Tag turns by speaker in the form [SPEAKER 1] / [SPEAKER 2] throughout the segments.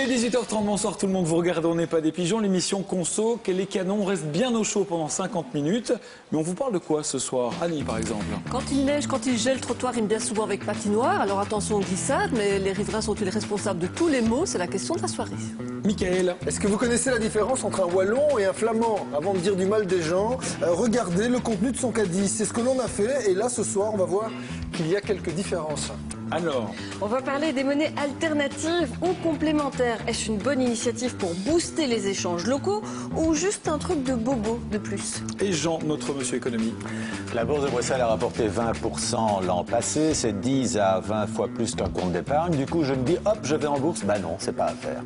[SPEAKER 1] Il est 18h30, bonsoir tout le monde, vous regardez On n'est pas des pigeons, l'émission Conso, que les canons restent bien au chaud pendant 50 minutes. Mais on vous parle de quoi ce soir? Annie par exemple.
[SPEAKER 2] Quand il neige, quand il gèle, le trottoir rime bien souvent avec patinoire. Alors attention aux glissades, mais les riverains sont-ils responsables de tous les maux? C'est la question de la soirée.
[SPEAKER 1] Michael.
[SPEAKER 3] Est-ce que vous connaissez la différence entre un wallon et un flamand? Avant de dire du mal des gens, regardez le contenu de son caddie. C'est ce que l'on a fait et là ce soir on va voir qu'il y a quelques différences.
[SPEAKER 1] Alors,
[SPEAKER 2] on va parler des monnaies alternatives ou complémentaires. Est-ce une bonne initiative pour booster les échanges locaux ou juste un truc de bobo de plus?
[SPEAKER 1] et Jean, notre monsieur économie.
[SPEAKER 4] La bourse de Bruxelles a rapporté 20% l'an passé, c'est 10 à 20 fois plus qu'un compte d'épargne. Du coup, je me dis, hop, je vais en bourse. Ben non, c'est pas à faire.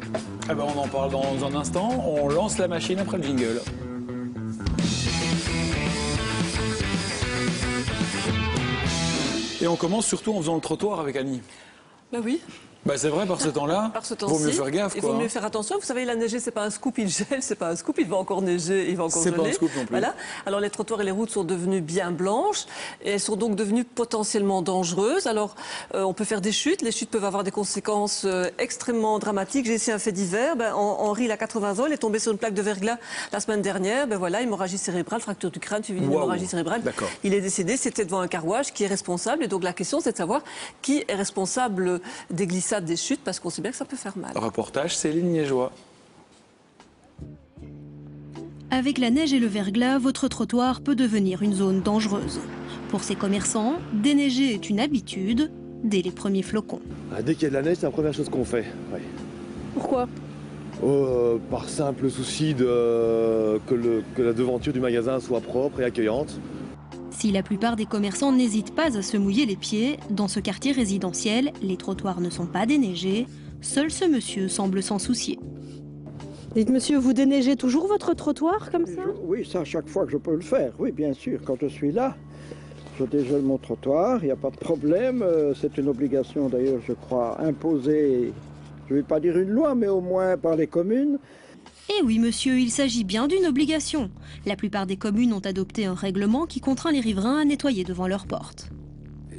[SPEAKER 1] Eh ben, on en parle dans un instant, on lance la machine après le jingle. Et on commence surtout en faisant le trottoir avec Annie.
[SPEAKER 2] Bah oui.
[SPEAKER 1] Bah c'est vrai, par ce temps-là,
[SPEAKER 2] Par ce temps-ci,
[SPEAKER 1] vaut mieux faire gaffe.
[SPEAKER 2] il
[SPEAKER 1] quoi,
[SPEAKER 2] vaut mieux
[SPEAKER 1] hein.
[SPEAKER 2] faire attention. Vous savez, il a neigé, c'est pas un scoop, il gèle, c'est pas un scoop, il va encore neiger, il va encore
[SPEAKER 1] C'est
[SPEAKER 2] geler.
[SPEAKER 1] pas un scoop non plus.
[SPEAKER 2] Voilà. Alors les trottoirs et les routes sont devenues bien blanches et elles sont donc devenues potentiellement dangereuses. Alors on peut faire des chutes, les chutes peuvent avoir des conséquences extrêmement dramatiques. J'ai ici un fait divers. Henri, il a 80 ans, il est tombé sur une plaque de verglas la semaine dernière. Voilà, hémorragie cérébrale, fracture du crâne, suivi d'une hémorragie cérébrale.
[SPEAKER 1] D'accord.
[SPEAKER 2] Il est décédé, c'était devant un car wash. Qui est responsable? Et donc la question, c'est de savoir qui est responsable des glissades, des chutes, parce qu'on sait bien que ça peut faire mal.
[SPEAKER 1] Reportage Céline Liégeois.
[SPEAKER 5] Avec la neige et le verglas, votre trottoir peut devenir une zone dangereuse. Pour ces commerçants, déneiger est une habitude dès les premiers flocons.
[SPEAKER 6] Dès qu'il y a de la neige, c'est la première chose qu'on fait. Ouais.
[SPEAKER 2] Pourquoi?
[SPEAKER 6] Par simple souci que la devanture du magasin soit propre et accueillante.
[SPEAKER 5] Si la plupart des commerçants n'hésitent pas à se mouiller les pieds, dans ce quartier résidentiel, les trottoirs ne sont pas déneigés. Seul ce monsieur semble s'en soucier.
[SPEAKER 7] Dites monsieur, vous déneigez toujours votre trottoir comme ça?
[SPEAKER 8] Oui, ça, à chaque fois que je peux le faire. Oui, bien sûr, quand je suis là, je dégèle mon trottoir, il n'y a pas de problème. C'est une obligation d'ailleurs, je crois, imposée, je ne vais pas dire une loi, mais au moins par les communes.
[SPEAKER 5] Eh oui monsieur, il s'agit bien d'une obligation. La plupart des communes ont adopté un règlement qui contraint les riverains à nettoyer devant leurs portes.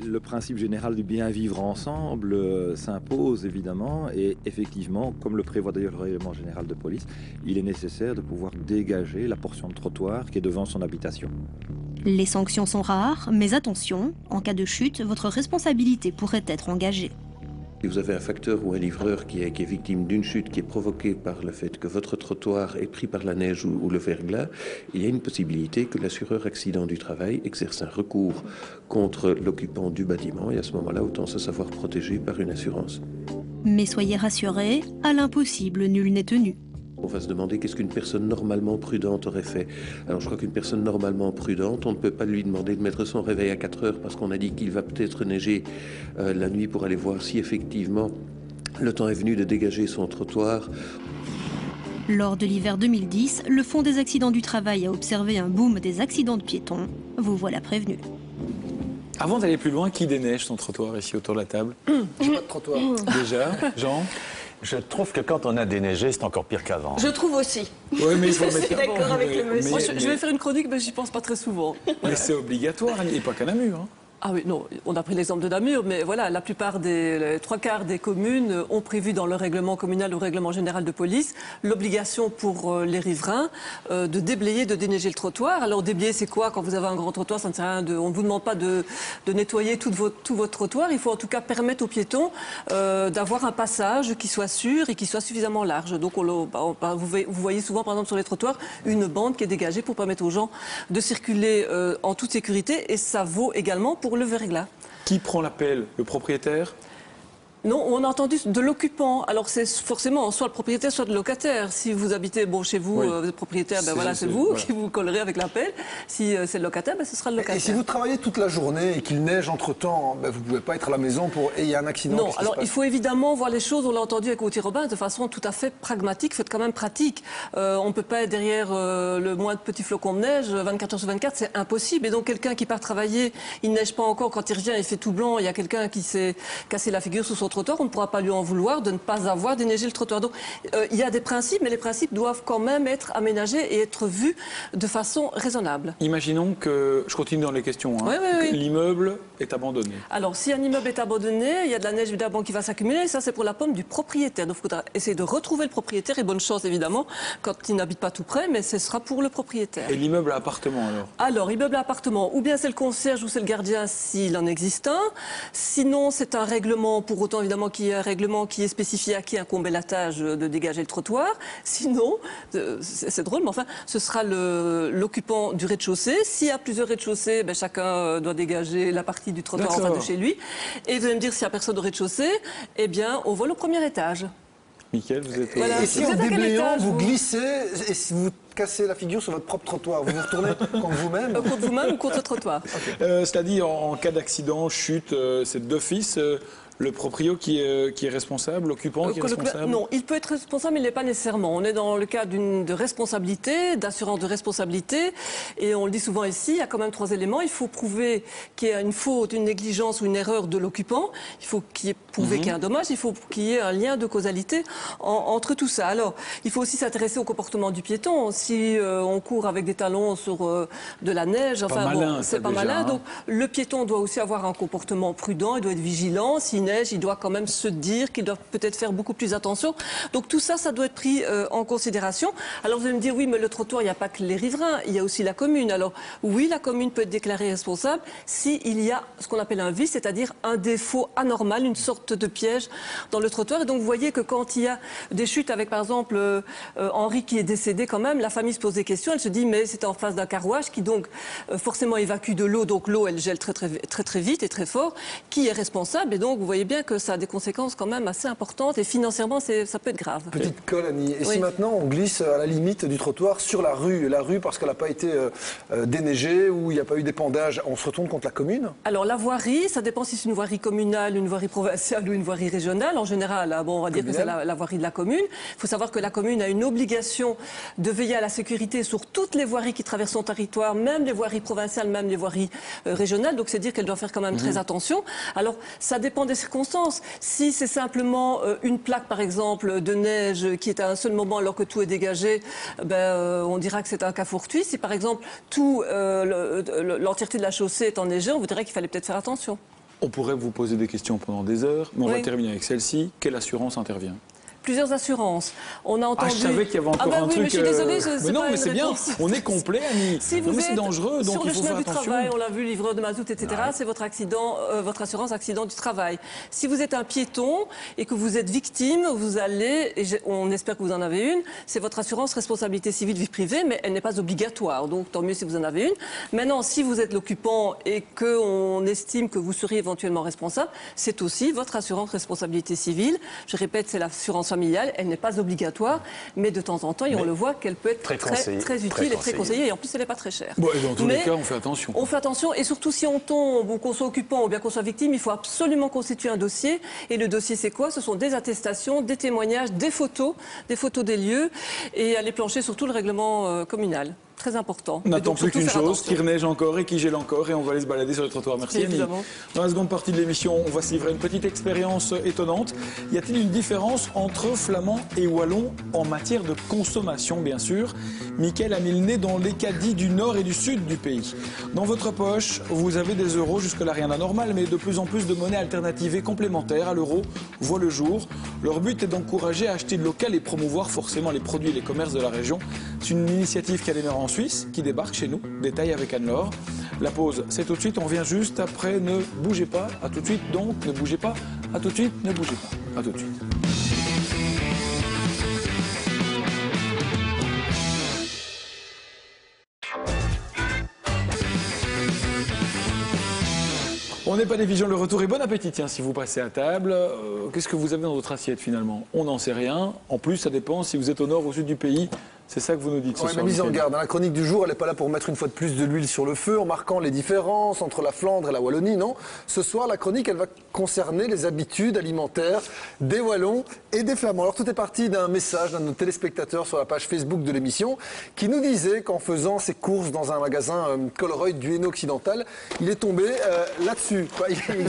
[SPEAKER 9] Le principe général du bien vivre ensemble s'impose évidemment et effectivement, comme le prévoit d'ailleurs le règlement général de police, il est nécessaire de pouvoir dégager la portion de trottoir qui est devant son habitation.
[SPEAKER 5] Les sanctions sont rares, mais attention, en cas de chute, votre responsabilité pourrait être engagée.
[SPEAKER 10] Si vous avez un facteur ou un livreur qui est victime d'une chute qui est provoquée par le fait que votre trottoir est pris par la neige ou le verglas, il y a une possibilité que l'assureur accident du travail exerce un recours contre l'occupant du bâtiment et à ce moment-là, autant se savoir protégé par une assurance.
[SPEAKER 5] Mais soyez rassurés, à l'impossible, nul n'est tenu.
[SPEAKER 10] On va se demander qu'est-ce qu'une personne normalement prudente aurait fait. Alors je crois qu'une personne normalement prudente, on ne peut pas lui demander de mettre son réveil à 4 heures parce qu'on a dit qu'il va peut-être neiger la nuit pour aller voir si effectivement le temps est venu de dégager son trottoir.
[SPEAKER 5] Lors de l'hiver 2010, le Fonds des accidents du travail a observé un boom des accidents de piétons. Vous voilà prévenus.
[SPEAKER 1] Avant d'aller plus loin, qui déneige son trottoir ici autour de la table?
[SPEAKER 3] J'ai pas de trottoir.
[SPEAKER 1] Déjà, Jean?
[SPEAKER 4] Je trouve que quand on a déneigé, c'est encore pire qu'avant.
[SPEAKER 2] Je trouve aussi.
[SPEAKER 1] Oui, mais il faut
[SPEAKER 2] Je suis
[SPEAKER 1] mettre...
[SPEAKER 2] d'accord avec le monsieur. Moi, je
[SPEAKER 1] mais-
[SPEAKER 2] vais faire une chronique, mais j'y pense pas très souvent.
[SPEAKER 1] Mais c'est obligatoire, et pas qu'à Namur. Hein.
[SPEAKER 2] Ah oui, non, on a pris l'exemple de Namur, mais voilà, la plupart les 3/4 des communes ont prévu dans leur règlement communal ou règlement général de police l'obligation pour les riverains de déblayer, de déneiger le trottoir. Alors déblayer, c'est quoi? Quand vous avez un grand trottoir, ça ne sert à rien on ne vous demande pas de nettoyer tout votre trottoir. Il faut en tout cas permettre aux piétons d'avoir un passage qui soit sûr et qui soit suffisamment large. Donc vous voyez souvent, par exemple, sur les trottoirs, une bande qui est dégagée pour permettre aux gens de circuler en toute sécurité. Et ça vaut également pour le verglas.
[SPEAKER 1] Qui prend l'appel? Le propriétaire?
[SPEAKER 2] Non, on a entendu de l'occupant. Alors c'est forcément soit le propriétaire, soit le locataire. Si vous habitez chez vous,
[SPEAKER 1] Oui.
[SPEAKER 2] vous êtes propriétaire, c'est vous
[SPEAKER 1] voilà.
[SPEAKER 2] qui vous collerez avec l'appel. Si c'est le locataire, ce sera le locataire.
[SPEAKER 3] Et si vous travaillez toute la journée et qu'il neige entre-temps, vous ne pouvez pas être à la maison et il y a un accident.
[SPEAKER 2] Non,
[SPEAKER 3] qu'est-ce qui
[SPEAKER 2] alors
[SPEAKER 3] se passe?
[SPEAKER 2] il faut évidemment voir les choses, on l'a entendu avec Gauthier Robin, de façon tout à fait pragmatique, faites quand même pratique. On ne peut pas être derrière le moins de petits flocons de neige, 24 heures sur 24, c'est impossible. Et donc quelqu'un qui part travailler, il ne neige pas encore, quand il revient, il fait tout blanc, il y a quelqu'un qui s'est cassé la figure sous son trottoir, on ne pourra pas lui en vouloir de ne pas avoir déneigé le trottoir. Donc il y a des principes, mais les principes doivent quand même être aménagés et être vus de façon raisonnable.
[SPEAKER 1] Imaginons que, je continue dans les questions, hein, que l'immeuble est abandonné.
[SPEAKER 2] Alors si un immeuble est abandonné, il y a de la neige évidemment qui va s'accumuler, ça c'est pour la pomme du propriétaire. Donc il faudra essayer de retrouver le propriétaire, et bonne chance évidemment quand il n'habite pas tout près, mais ce sera pour le propriétaire.
[SPEAKER 1] Et l'immeuble à appartement alors?
[SPEAKER 2] Alors, immeuble à appartement, ou bien c'est le concierge ou c'est le gardien s'il en existe un. Sinon, c'est un règlement, pour autant évidemment qu'il y ait un règlement qui est spécifié à qui incombait la tâche de dégager le trottoir. Sinon, c'est drôle, mais enfin, ce sera l'occupant du rez-de-chaussée. S'il y a plusieurs rez-de-chaussée, ben, chacun doit dégager la partie du trottoir en face de chez lui. Et vous allez me dire, s'il n'y a personne au rez-de-chaussée, eh bien, on vole au premier étage.
[SPEAKER 1] Mickaël, vous êtes...
[SPEAKER 2] Voilà.
[SPEAKER 3] Et si en déblayant, vous glissez et si vous cassez la figure sur votre propre trottoir, vous vous retournez contre vous-même?
[SPEAKER 2] Contre vous-même ou contre le trottoir.
[SPEAKER 1] Cela dit, en cas d'accident, chute, c'est d'office le proprio qui est responsable, l'occupant qui est responsable?
[SPEAKER 2] Non, il peut être responsable, mais il n'est pas nécessairement. On est dans le cas de responsabilité, d'assurance de responsabilité, et on le dit souvent ici, il y a quand même 3 éléments. Il faut prouver qu'il y a une faute, une négligence ou une erreur de l'occupant. Il faut qu'il y ait prouvé qu'il y a un dommage. Il faut qu'il y ait un lien de causalité entre tout ça. Alors, il faut aussi s'intéresser au comportement du piéton. Si on court avec des talons sur de la neige, enfin bon, c'est pas malin. Donc, le piéton doit aussi avoir un comportement prudent. Il doit être vigilant. S'il neige, il doit quand même se dire qu'il doit peut-être faire beaucoup plus attention. Donc tout ça, ça doit être pris en considération. Alors vous allez me dire, oui, mais le trottoir, il n'y a pas que les riverains, il y a aussi la commune. Alors oui, la commune peut être déclarée responsable s'il y a ce qu'on appelle un vice, c'est-à-dire un défaut anormal, une sorte de piège dans le trottoir. Et donc vous voyez que quand il y a des chutes avec, par exemple, Henri qui est décédé quand même, la famille se pose des questions, elle se dit, mais c'était en face d'un carrouage qui donc forcément évacue de l'eau, donc l'eau, elle gèle très vite et très fort. Qui est responsable? Et donc vous voyez bien que ça a des conséquences quand même assez importantes et financièrement ça peut être grave.
[SPEAKER 3] Petite colle, Annie. Et
[SPEAKER 2] oui.
[SPEAKER 3] Si maintenant on glisse à la limite du trottoir sur la rue parce qu'elle n'a pas été déneigée ou il n'y a pas eu d'épandage, on se retourne contre la commune?
[SPEAKER 2] Alors la voirie, ça dépend si c'est une voirie communale, une voirie provinciale ou une voirie régionale. En général, bon, on va dire que c'est la voirie de la commune. Il faut savoir que la commune a une obligation de veiller à la sécurité sur toutes les voiries qui traversent son territoire, même les voiries provinciales, même les voiries régionales. Donc c'est dire qu'elle doit faire quand même très attention. Alors ça dépend des circonstances. Si c'est simplement une plaque, par exemple, de neige qui est à un seul moment alors que tout est dégagé, on dira que c'est un cas fortuit. Si, par exemple, l'entièreté de la chaussée est enneigée, on vous dirait qu'il fallait peut-être faire attention.
[SPEAKER 1] On pourrait vous poser des questions pendant des heures, mais on va terminer avec celle-ci. Quelle assurance intervient?
[SPEAKER 2] Plusieurs assurances. On a entendu...
[SPEAKER 1] je savais qu'il y avait encore un truc...
[SPEAKER 2] mais je suis désolée,
[SPEAKER 1] mais non, mais c'est bien. On est complet, Annie.
[SPEAKER 2] Si vous êtes
[SPEAKER 1] c'est dangereux, donc
[SPEAKER 2] sur
[SPEAKER 1] il
[SPEAKER 2] le
[SPEAKER 1] faut
[SPEAKER 2] chemin
[SPEAKER 1] faire
[SPEAKER 2] du
[SPEAKER 1] attention.
[SPEAKER 2] travail, on l'a vu, livreur de mazout, etc., c'est votre accident, votre assurance accident du travail. Si vous êtes un piéton et que vous êtes victime, vous allez, et on espère que vous en avez une, c'est votre assurance responsabilité civile vie privée, mais elle n'est pas obligatoire. Donc tant mieux si vous en avez une. Maintenant, si vous êtes l'occupant et qu'on estime que vous seriez éventuellement responsable, c'est aussi votre assurance responsabilité civile. Je répète, c'est l'assurance familiale, elle n'est pas obligatoire, mais de temps en temps, et on le voit qu'elle peut être très utile et très conseillée, et en plus, elle n'est pas très chère.
[SPEAKER 1] Bon, et dans tous les cas, on fait attention.
[SPEAKER 2] On fait attention, et surtout si on tombe, ou qu'on soit occupant, ou bien qu'on soit victime, il faut absolument constituer un dossier. Et le dossier, c'est quoi? Ce sont des attestations, des témoignages, des photos des lieux, et aller plancher sur tout le règlement communal. Très important.
[SPEAKER 1] On n'attend plus qu'une chose, qu'il reneige encore et qu'il gèle encore, et on va aller se balader sur le trottoir. Merci Annie. Dans la seconde partie de l'émission, on va se livrer une petite expérience étonnante. Y a-t-il une différence entre flamand et wallon en matière de consommation, bien sûr? Mickaël a mis le nez dans les caddies du nord et du sud du pays. Dans votre poche, vous avez des euros, jusque-là rien d'anormal, mais de plus en plus de monnaies alternatives et complémentaires à l'euro voient le jour. Leur but est d'encourager à acheter local et promouvoir forcément les produits et les commerces de la région. C'est une initiative qui a démarré en Suisse, qui débarque chez nous. Détail avec Anne-Laure. La pause, c'est tout de suite. On revient juste après. Ne bougez pas. À tout de suite. Donc, ne bougez pas. À tout de suite. Ne bougez pas. À tout de suite. On n'est pas des visions, le retour et bon appétit, tiens, si vous passez à table. Qu'est-ce que vous avez dans votre assiette finalement? On n'en sait rien. En plus, ça dépend si vous êtes au nord ou au sud du pays. C'est ça que vous nous dites ce
[SPEAKER 3] Ouais,
[SPEAKER 1] soir.
[SPEAKER 3] mais mise en garde, la chronique du jour, elle n'est pas là pour mettre une fois de plus de l'huile sur le feu en marquant les différences entre la Flandre et la Wallonie, non. Ce soir, la chronique, elle va concerner les habitudes alimentaires des Wallons et des Flamands. Alors tout est parti d'un message d'un de nos téléspectateurs sur la page Facebook de l'émission qui nous disait qu'en faisant ses courses dans un magasin Colruyt du Hainaut occidental, il est tombé là-dessus,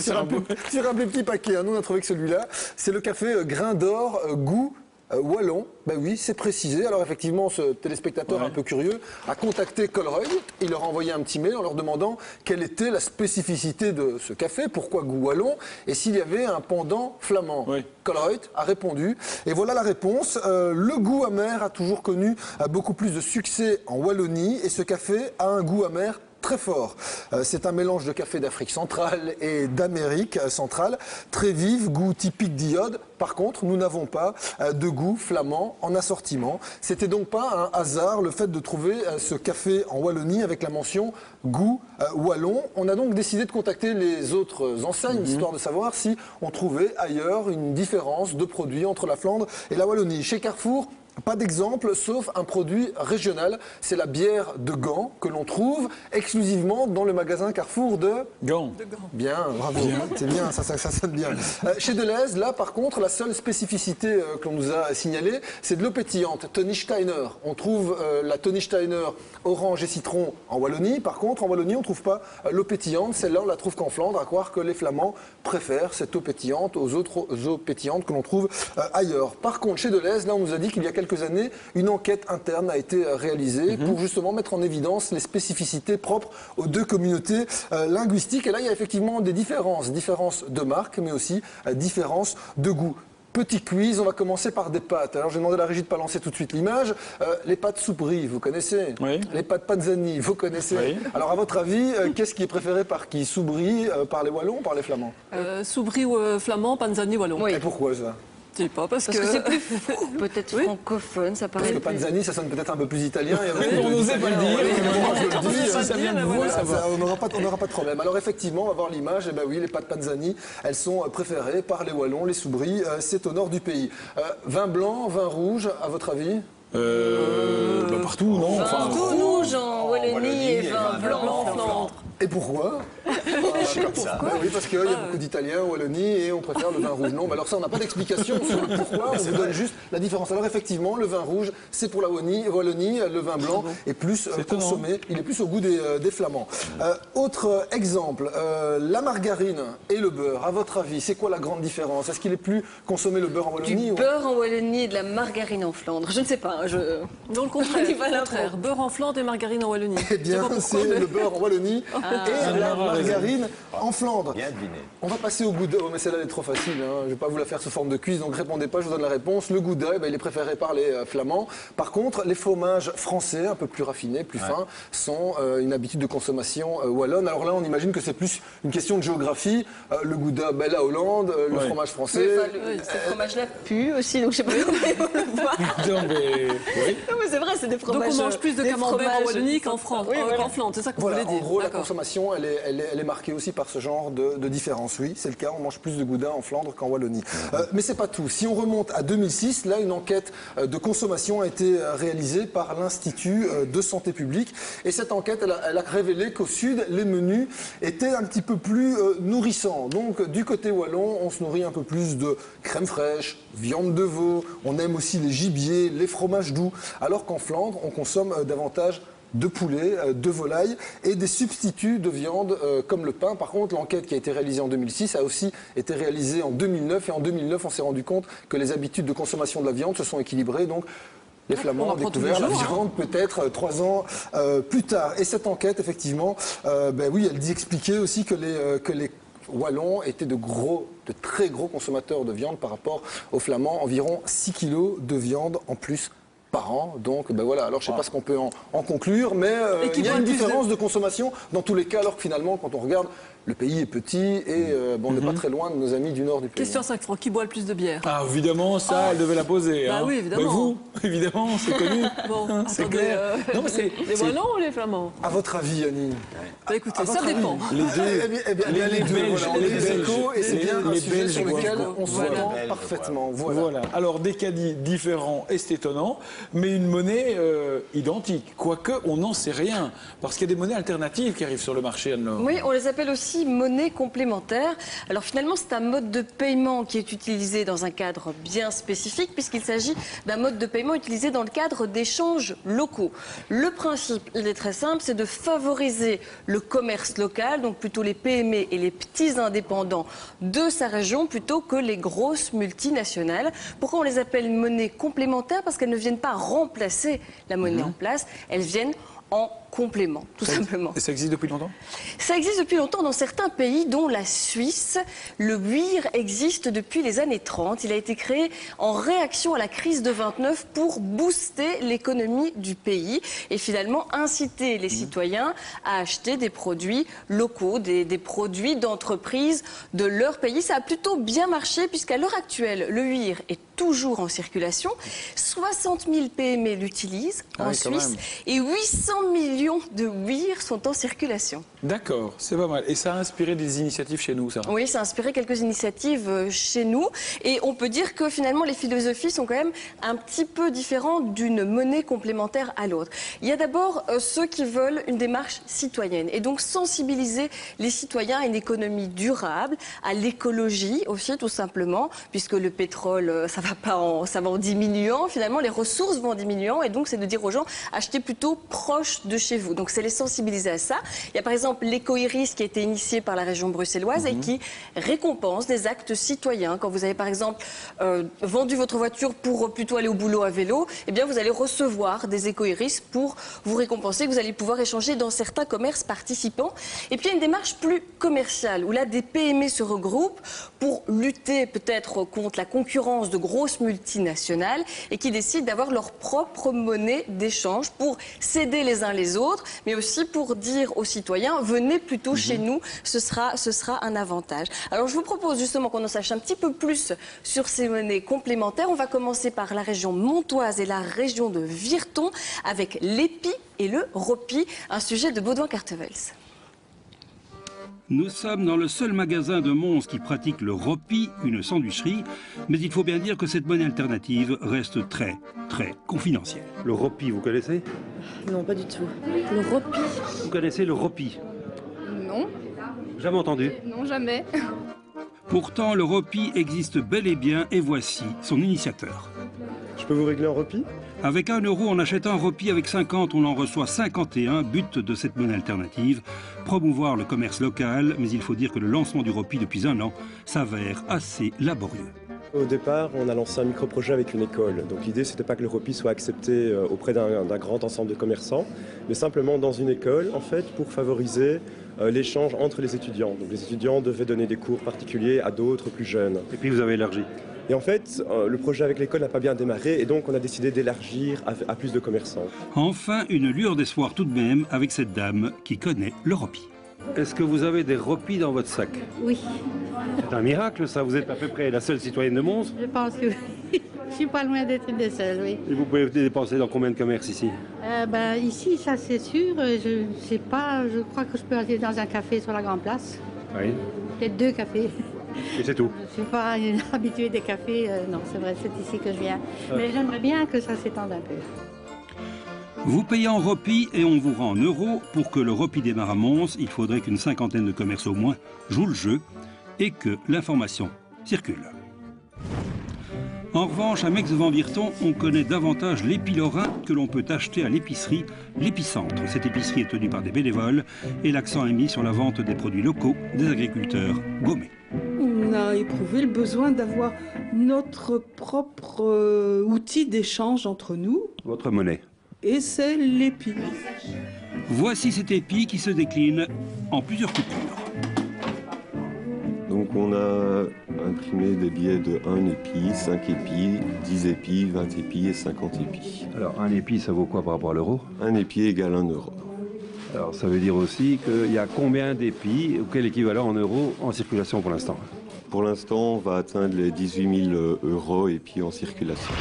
[SPEAKER 3] sur un plus petit paquet. Nous, on a trouvé que celui-là, c'est le café Grain d'Or goût wallon. Ben oui, c'est précisé. Alors effectivement, ce téléspectateur un peu curieux a contacté Colruyt. Il leur a envoyé un petit mail en leur demandant quelle était la spécificité de ce café, pourquoi goût wallon, et s'il y avait un pendant flamand. Colruyt a répondu. Et voilà la réponse. Le goût amer a toujours connu beaucoup plus de succès en Wallonie, et ce café a un goût amer très fort. C'est un mélange de café d'Afrique centrale et d'Amérique centrale, très vif, goût typique d'Iode. Par contre, nous n'avons pas de goût flamand en assortiment. C'était donc pas un hasard le fait de trouver ce café en Wallonie avec la mention goût wallon. On a donc décidé de contacter les autres enseignes, histoire de savoir si on trouvait ailleurs une différence de produits entre la Flandre et la Wallonie. Chez Carrefour, pas d'exemple, sauf un produit régional. C'est la bière de Gand que l'on trouve exclusivement dans le magasin Carrefour de
[SPEAKER 1] Gand.
[SPEAKER 3] Bien, bravo. C'est bien, ça sonne bien. Chez Deleuze, là, par contre, la seule spécificité que l'on nous a signalée, c'est de l'eau pétillante, Tony Steiner. On trouve la Tony Steiner orange et citron en Wallonie. Par contre, en Wallonie, on ne trouve pas l'eau pétillante. Celle-là, on la trouve qu'en Flandre, à croire que les Flamands préfèrent cette eau pétillante aux autres eaux pétillantes que l'on trouve ailleurs. Par contre, chez Deleuze, là, on nous a dit qu'il y a quelques années, une enquête interne a été réalisée pour justement mettre en évidence les spécificités propres aux deux communautés linguistiques. Et là, il y a effectivement des différences de marque, mais aussi différences de goût. Petit quiz, on va commencer par des pâtes. Alors, je vais demander à la régie de ne pas lancer tout de suite l'image. Les pâtes Soubry, vous connaissez?
[SPEAKER 1] Oui.
[SPEAKER 3] Les pâtes Panzani, vous connaissez?
[SPEAKER 1] Oui.
[SPEAKER 3] Alors, à votre avis, qu'est-ce qui est préféré par qui? Soubry, par les Wallons ou par les Flamands?
[SPEAKER 2] Soubry flamand, Panzani wallon.
[SPEAKER 3] Et pourquoi ça?
[SPEAKER 2] Je sais pas, parce que
[SPEAKER 11] c'est plus peut-être francophone, ça paraît.
[SPEAKER 3] Parce que Panzani, ça sonne peut-être un peu plus italien.
[SPEAKER 1] On n'osait pas le dire.
[SPEAKER 3] Moi, je le dis,
[SPEAKER 1] ça vient de vous, ça va.
[SPEAKER 3] On n'aura pas de problème. Alors effectivement, on va voir l'image. Et ben oui, les pâtes Panzani, elles sont préférées par les Wallons, les Soubry. C'est au nord du pays. Vin blanc, vin rouge, à votre avis?
[SPEAKER 1] Partout, non?
[SPEAKER 11] Vin rouge en Wallonie et vin blanc en Flandre.
[SPEAKER 3] Et pourquoi?
[SPEAKER 4] Comme ça.
[SPEAKER 3] Oui, parce qu'il y a beaucoup d'Italiens en Wallonie et on préfère le vin rouge. Non, mais alors ça, on n'a pas d'explication sur le pourquoi. On vous donne juste la différence. Alors effectivement, le vin rouge, c'est pour la Wallonie. Le vin blanc est plus consommé. Il est plus au goût des Flamands. Autre exemple, la margarine et le beurre. À votre avis, c'est quoi la grande différence? Est-ce qu'il est plus consommé le beurre en Wallonie?
[SPEAKER 11] Du beurre en Wallonie et de la margarine en Flandre. Je ne sais pas.
[SPEAKER 2] Non, le contraire. Beurre en Flandre et margarine en Wallonie.
[SPEAKER 3] Eh bien, c'est le beurre en Wallonie et la margarine en Flandre.
[SPEAKER 4] Bien deviné.
[SPEAKER 3] On va passer au gouda. Oh, mais celle-là, elle est trop facile. Je ne vais pas vous la faire sous forme de quiz, donc répondez pas, je vous donne la réponse. Le gouda, il est préféré par les Flamands. Par contre, les fromages français, un peu plus raffinés, plus fins, sont une habitude de consommation wallonne. Alors là, on imagine que c'est plus une question de géographie. Le gouda, la Hollande, le fromage français.
[SPEAKER 11] Ce fromage-là pue aussi, donc je ne sais pas comment on le voit.
[SPEAKER 1] Non, mais
[SPEAKER 11] c'est vrai, c'est des fromages.
[SPEAKER 2] Donc on mange plus de camembert en Wallonie qu'en Flandre, c'est ça que vous voulez dire.
[SPEAKER 3] En gros, la consommation, elle est marquée aussi par ce genre de différence. Oui, c'est le cas, on mange plus de gouda en Flandre qu'en Wallonie. Mais c'est pas tout. Si on remonte à 2006, là, une enquête de consommation a été réalisée par l'Institut de santé publique. Et cette enquête, elle a révélé qu'au sud, les menus étaient un petit peu plus nourrissants. Donc, du côté wallon, on se nourrit un peu plus de crème fraîche, viande de veau, on aime aussi les gibiers, les fromages doux, alors qu'en Flandre, on consomme davantage de poulet, de volaille et des substituts de viande comme le pain. Par contre, l'enquête qui a été réalisée en 2006 a aussi été réalisée en 2009 et en 2009, on s'est rendu compte que les habitudes de consommation de la viande se sont équilibrées. Donc, les Flamands ont découvert la viande peut-être 3 ans plus tard. Et cette enquête, effectivement, elle dit expliquer aussi que les Wallons étaient de très gros consommateurs de viande par rapport aux Flamands, environ 6 kilos de viande en plus par an. Donc voilà, alors je ne sais pas ce qu'on peut en conclure, mais il y a une différence de consommation dans tous les cas, alors que finalement, quand on regarde, le pays est petit et on n'est pas très loin de nos amis du nord du pays.
[SPEAKER 2] Question 5 francs, qui boit le plus de bière?
[SPEAKER 1] Ah, évidemment, ça, elle devait la poser.
[SPEAKER 2] Bah oui, évidemment.
[SPEAKER 1] Mais vous, évidemment, c'est connu.
[SPEAKER 2] Bon,
[SPEAKER 1] c'est
[SPEAKER 2] attendez,
[SPEAKER 1] clair. Non, mais
[SPEAKER 2] les Wallons ou les Flamands?
[SPEAKER 3] À votre avis, Annie?
[SPEAKER 2] Bah, écoutez, ça dépend.
[SPEAKER 3] Les deux, voilà, on est des échos et c'est bien un sujet sur lequel on s'entend parfaitement.
[SPEAKER 1] Voilà. Alors, des caddies différents et c'est étonnant, mais une monnaie identique. Quoique, on n'en sait rien, parce qu'il y a des monnaies alternatives qui arrivent sur le marché, Anne-Laure.
[SPEAKER 11] Oui, on les appelle aussi monnaies complémentaires. Alors finalement, c'est un mode de paiement qui est utilisé dans un cadre bien spécifique, puisqu'il s'agit d'un mode de paiement utilisé dans le cadre d'échanges locaux. Le principe, il est très simple, c'est de favoriser le commerce local, donc plutôt les PME et les petits indépendants de sa région, plutôt que les grosses multinationales. Pourquoi on les appelle monnaies complémentaires? Parce qu'elles ne viennent pas remplacer la monnaie en place, elles viennent en complément, tout simplement.
[SPEAKER 1] Et ça existe depuis longtemps?
[SPEAKER 11] Ça existe depuis longtemps dans certains pays, dont la Suisse. Le WIR existe depuis les années 30. Il a été créé en réaction à la crise de 29 pour booster l'économie du pays et finalement inciter les citoyens à acheter des produits locaux, des produits d'entreprises de leur pays. Ça a plutôt bien marché puisqu'à l'heure actuelle, le WIR est toujours en circulation. 60 000 PME l'utilisent en Suisse et 800 millions de WIR sont en circulation.
[SPEAKER 1] D'accord, c'est pas mal. Et ça a inspiré des initiatives chez nous, ça?
[SPEAKER 11] Oui, ça a inspiré quelques initiatives chez nous. Et on peut dire que finalement, les philosophies sont quand même un petit peu différentes d'une monnaie complémentaire à l'autre. Il y a d'abord ceux qui veulent une démarche citoyenne et donc sensibiliser les citoyens à une économie durable, à l'écologie aussi, tout simplement, puisque le pétrole, ça va en diminuant. Finalement, les ressources vont en diminuant et donc c'est de dire aux gens, achetez plutôt proche de chez vous. Donc c'est les sensibiliser à ça. Il y a par exemple l'éco-iris qui a été initié par la région bruxelloise et qui récompense des actes citoyens. Quand vous avez par exemple vendu votre voiture pour plutôt aller au boulot à vélo, eh bien vous allez recevoir des éco-iris pour vous récompenser, que vous allez pouvoir échanger dans certains commerces participants. Et puis il y a une démarche plus commerciale où là des PME se regroupent pour lutter peut-être contre la concurrence de grosses multinationales et qui décident d'avoir leur propre monnaie d'échange pour s'aider les uns les autres, mais aussi pour dire aux citoyens, venez plutôt chez nous, ce sera un avantage. Alors je vous propose justement qu'on en sache un petit peu plus sur ces monnaies complémentaires. On va commencer par la région montoise et la région de Virton avec l'épi et le ropi, un sujet de Baudouin Cartevels.
[SPEAKER 12] Nous sommes dans le seul magasin de Mons qui pratique le ropi, une sandwicherie, mais il faut bien dire que cette monnaie alternative reste très, très confidentielle.
[SPEAKER 13] Le ropi, vous connaissez?
[SPEAKER 14] Non, pas du tout. Le ropi?
[SPEAKER 13] Vous connaissez le ropi?
[SPEAKER 14] Non.
[SPEAKER 13] Jamais entendu?
[SPEAKER 14] Non, jamais.
[SPEAKER 12] Pourtant, le ropi existe bel et bien et voici son initiateur.
[SPEAKER 6] Je peux vous régler un ropi?
[SPEAKER 12] Avec 1 euro, on achète un ropi, avec 50, on en reçoit 51. But de cette monnaie alternative, promouvoir le commerce local, mais il faut dire que le lancement du ropi depuis 1 an s'avère assez laborieux.
[SPEAKER 6] Au départ, on a lancé un micro-projet avec une école. Donc l'idée, c'était pas que le ropi soit accepté auprès d'un grand ensemble de commerçants, mais simplement dans une école, en fait, pour favoriser l'échange entre les étudiants. Donc les étudiants devaient donner des cours particuliers à d'autres plus jeunes.
[SPEAKER 13] Et puis vous avez élargi?
[SPEAKER 6] Et en fait, le projet avec l'école n'a pas bien démarré et donc on a décidé d'élargir à plus de commerçants.
[SPEAKER 12] Enfin, une lueur d'espoir tout de même avec cette dame qui connaît le ropi.
[SPEAKER 13] Est-ce que vous avez des ropis dans votre sac?
[SPEAKER 14] Oui.
[SPEAKER 13] C'est un miracle, ça. Vous êtes à peu près la seule citoyenne de Mons?
[SPEAKER 14] Je pense que oui. Je suis pas loin d'être une des seules, oui.
[SPEAKER 13] Et vous pouvez dépenser dans combien de commerces ici?
[SPEAKER 14] Ici, ça c'est sûr. Je sais pas, je crois que je peux aller dans un café sur la Grande Place.
[SPEAKER 13] Oui.
[SPEAKER 14] Peut-être 2 cafés.
[SPEAKER 13] Et c'est tout?
[SPEAKER 14] Je ne suis pas une habituée des cafés, non, c'est vrai, c'est ici que je viens. Mais j'aimerais bien que ça s'étende un peu.
[SPEAKER 12] Vous payez en ropi et on vous rend en euros. Pour que le ropi démarre à Mons, il faudrait qu'une 50aine de commerces au moins jouent le jeu et que l'information circule. En revanche, à Mex-Van-Virton, on connaît davantage l'épi lorrain que l'on peut acheter à l'épicerie L'Épicentre. Cette épicerie est tenue par des bénévoles et l'accent est mis sur la vente des produits locaux des agriculteurs gommés.
[SPEAKER 15] On a éprouvé le besoin d'avoir notre propre outil d'échange entre nous.
[SPEAKER 13] Votre monnaie?
[SPEAKER 15] Et c'est l'épi.
[SPEAKER 12] Voici cet épi qui se décline en plusieurs coupures.
[SPEAKER 16] Donc on a imprimé des billets de 1 épi, 5 épis, 10 épis, 20 épis et 50 épis.
[SPEAKER 13] Alors un épi, ça vaut quoi par rapport à l'euro?
[SPEAKER 16] 1 épi égale 1 euro.
[SPEAKER 13] Alors ça veut dire aussi qu'il y a combien d'épis, ou quel équivalent en euros en circulation pour l'instant?
[SPEAKER 16] Pour l'instant, on va atteindre les 18 000 euros épis en circulation.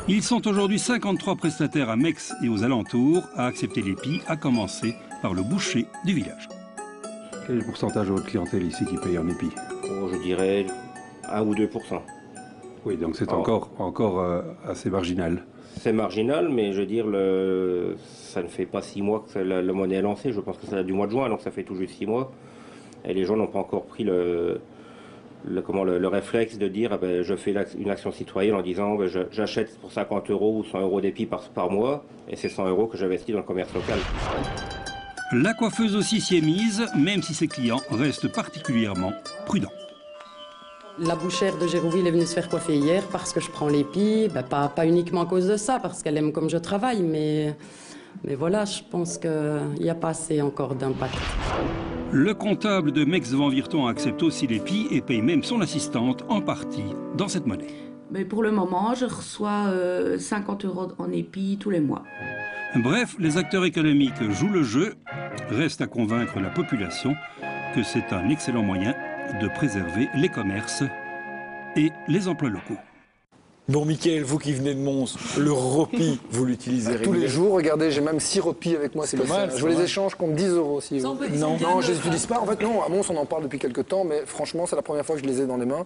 [SPEAKER 12] Ils sont aujourd'hui 53 prestataires à Mex et aux alentours à accepter l'épi, à commencer par le boucher du village.
[SPEAKER 13] Quel est le pourcentage de votre clientèle ici qui paye en épi?
[SPEAKER 17] Je dirais 1 ou 2%.
[SPEAKER 13] Oui, donc c'est encore assez marginal.
[SPEAKER 17] C'est marginal, mais je veux dire, ça ne fait pas 6 mois que la monnaie est lancée. Je pense que c'est du mois de juin, donc ça fait tout juste 6 mois. Et les gens n'ont pas encore pris le réflexe de dire je fais une action citoyenne en disant j'achète pour 50 € ou 100 € d'épis par mois, et c'est 100 € que j'investis dans le commerce local.
[SPEAKER 12] La coiffeuse aussi s'y est mise, même si ses clients restent particulièrement prudents.
[SPEAKER 18] La bouchère de Gérouville est venue se faire coiffer hier parce que je prends l'épi, pas uniquement à cause de ça, parce qu'elle aime comme je travaille, mais voilà, je pense qu'il n'y a pas assez encore d'impact.
[SPEAKER 12] Le comptable de Mex-Van Virton accepte aussi l'épi et paye même son assistante en partie dans cette monnaie.
[SPEAKER 19] Mais pour le moment, je reçois 50 € en épi tous les mois.
[SPEAKER 12] Bref, les acteurs économiques jouent le jeu. Reste à convaincre la population que c'est un excellent moyen de préserver les commerces et les emplois locaux.
[SPEAKER 1] Bon, Mickaël, vous qui venez de Mons, le ropi, vous l'utilisez
[SPEAKER 3] tous les jours. Regardez, j'ai même 6 repis avec moi.
[SPEAKER 1] C'est pas mal.
[SPEAKER 3] Je les échange contre 10 € si vous.
[SPEAKER 1] Non,
[SPEAKER 3] je les utilise pas. En fait, non, à Mons, on en parle depuis quelques temps, mais franchement, c'est la première fois que je les ai dans les mains.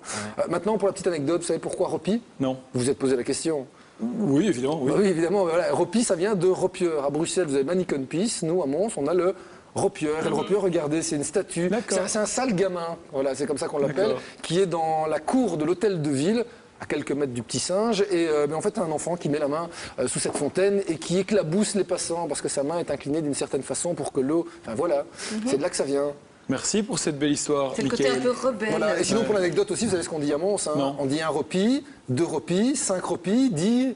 [SPEAKER 3] Maintenant, pour la petite anecdote, vous savez pourquoi ropi?
[SPEAKER 1] Non.
[SPEAKER 3] Vous vous êtes posé la question?
[SPEAKER 1] Oui, évidemment. Oui,
[SPEAKER 3] oui évidemment. Voilà. Ropi, ça vient de ropieur. À Bruxelles, vous avez Mannequin Peace. Nous, à Mons, on a le ropieur. Et le ropieur, regardez, c'est une statue. C'est un sale gamin, voilà, c'est comme ça qu'on l'appelle, qui est dans la cour de l'hôtel de ville, à quelques mètres du petit singe. Et en fait, un enfant qui met la main sous cette fontaine et qui éclabousse les passants parce que sa main est inclinée d'une certaine façon pour que l'eau... Enfin voilà, c'est de là que ça vient.
[SPEAKER 1] Merci pour cette belle histoire,
[SPEAKER 11] c'est le côté un peu rebelle.
[SPEAKER 3] Voilà. Et sinon, pour l'anecdote aussi, vous savez ce qu'on dit à Mons, hein, on dit 1 ropi, 2 ropis, 5 ropis, 10...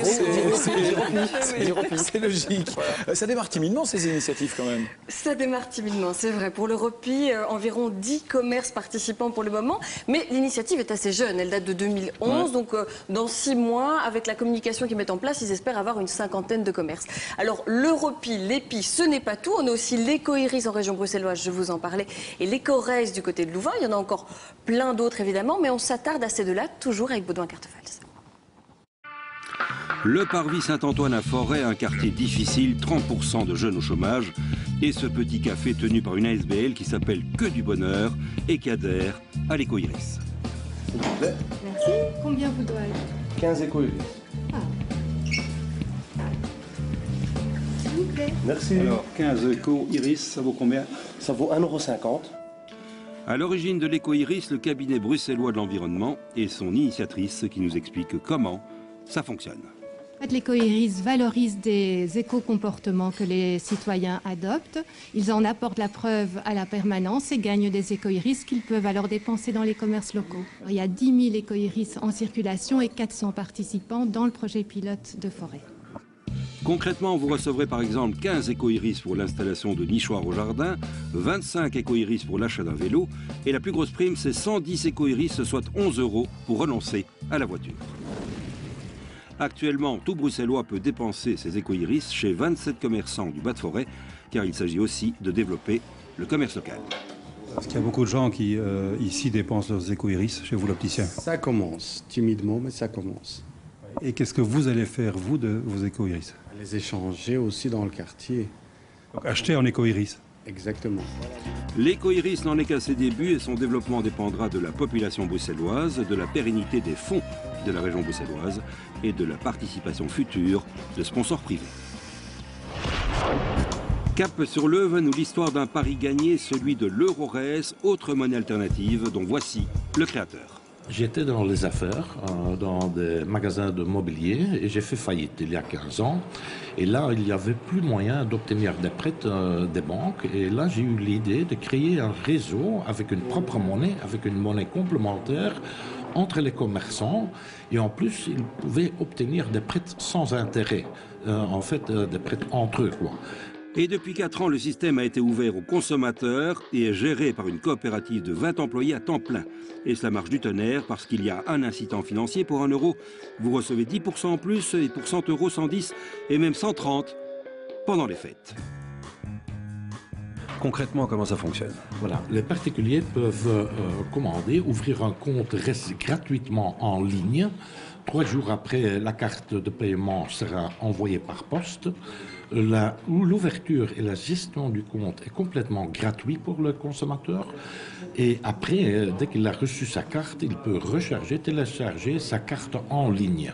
[SPEAKER 1] C'est logique. Voilà. Ça démarre timidement ces initiatives quand même.
[SPEAKER 11] Ça démarre timidement, c'est vrai. Pour le ropi, environ 10 commerces participants pour le moment. Mais l'initiative est assez jeune, elle date de 2011. Donc dans 6 mois, avec la communication qu'ils mettent en place, ils espèrent avoir une 50aine de commerces. Alors le ropi, l'épi, ce n'est pas tout. On a aussi l'éco-iris en région bruxelloise, je vous en parlais, et l'éco-race du côté de Louvain. Il y en a encore plein d'autres évidemment, mais on s'attarde à ces deux-là, toujours avec Baudouin Cartefels.
[SPEAKER 12] Le parvis Saint-Antoine à Forêt, un quartier difficile, 30% de jeunes au chômage, et ce petit café tenu par une ASBL qui s'appelle Que du Bonheur et qui adhère à l'éco-iris.
[SPEAKER 20] S'il vous plaît.
[SPEAKER 21] Merci. Combien vous dois-je?
[SPEAKER 20] 15 éco-iris.
[SPEAKER 21] Ah. S'il vous plaît.
[SPEAKER 20] Merci.
[SPEAKER 13] Alors, 15 éco-iris, ça vaut combien?
[SPEAKER 20] Ça vaut 1,50 €.
[SPEAKER 12] À l'origine de l'éco-iris, le cabinet bruxellois de l'environnement et son initiatrice qui nous explique comment ça fonctionne.
[SPEAKER 21] En fait, l'éco-iris valorise des éco-comportements que les citoyens adoptent. Ils en apportent la preuve à la permanence et gagnent des éco-iris qu'ils peuvent alors dépenser dans les commerces locaux. Il y a 10 000 éco-iris en circulation et 400 participants dans le projet pilote de Forêt.
[SPEAKER 12] Concrètement, vous recevrez par exemple 15 éco-iris pour l'installation de nichoirs au jardin, 25 éco-iris pour l'achat d'un vélo et la plus grosse prime, c'est 110 éco-iris, soit 11 € pour renoncer à la voiture. Actuellement, tout Bruxellois peut dépenser ses éco-iris chez 27 commerçants du Bas-de-Forêt, car il s'agit aussi de développer le commerce local.
[SPEAKER 13] Est-ce qu'il y a beaucoup de gens qui, ici, dépensent leurs éco-iris chez vous, l'opticien?
[SPEAKER 22] Ça commence, timidement, mais ça commence.
[SPEAKER 13] Et qu'est-ce que vous allez faire, vous, de vos éco-iris?
[SPEAKER 22] Les échanger aussi dans le quartier.
[SPEAKER 13] Donc acheter en éco-iris?
[SPEAKER 22] Exactement.
[SPEAKER 12] L'éco-iris n'en est qu'à ses débuts et son développement dépendra de la population bruxelloise, de la pérennité des fonds de la région bruxelloise et de la participation future de sponsors privés. Cap sur Leuven où l'histoire d'un pari gagné, celui de l'Euro-Race, autre monnaie alternative dont voici le créateur.
[SPEAKER 23] J'étais dans les affaires, dans des magasins de mobilier et j'ai fait faillite il y a 15 ans. Et là, il n'y avait plus moyen d'obtenir des prêts des banques. Et là, j'ai eu l'idée de créer un réseau avec une propre monnaie, avec une monnaie complémentaire entre les commerçants. Et en plus, ils pouvaient obtenir des prêts sans intérêt. En fait, des prêts entre eux, quoi.
[SPEAKER 12] Et depuis 4 ans, le système a été ouvert aux consommateurs et est géré par une coopérative de 20 employés à temps plein. Et cela marche du tonnerre parce qu'il y a un incitant financier pour 1 €. Vous recevez 10% en plus et pour 100 € 110 et même 130 pendant les fêtes.
[SPEAKER 13] Concrètement, comment ça fonctionne?
[SPEAKER 23] Voilà, les particuliers peuvent commander, ouvrir un compte gratuitement en ligne. 3 jours après, la carte de paiement sera envoyée par poste. l'ouverture et la gestion du compte est complètement gratuit pour le consommateur. Et après, dès qu'il a reçu sa carte, il peut recharger, télécharger sa carte en ligne.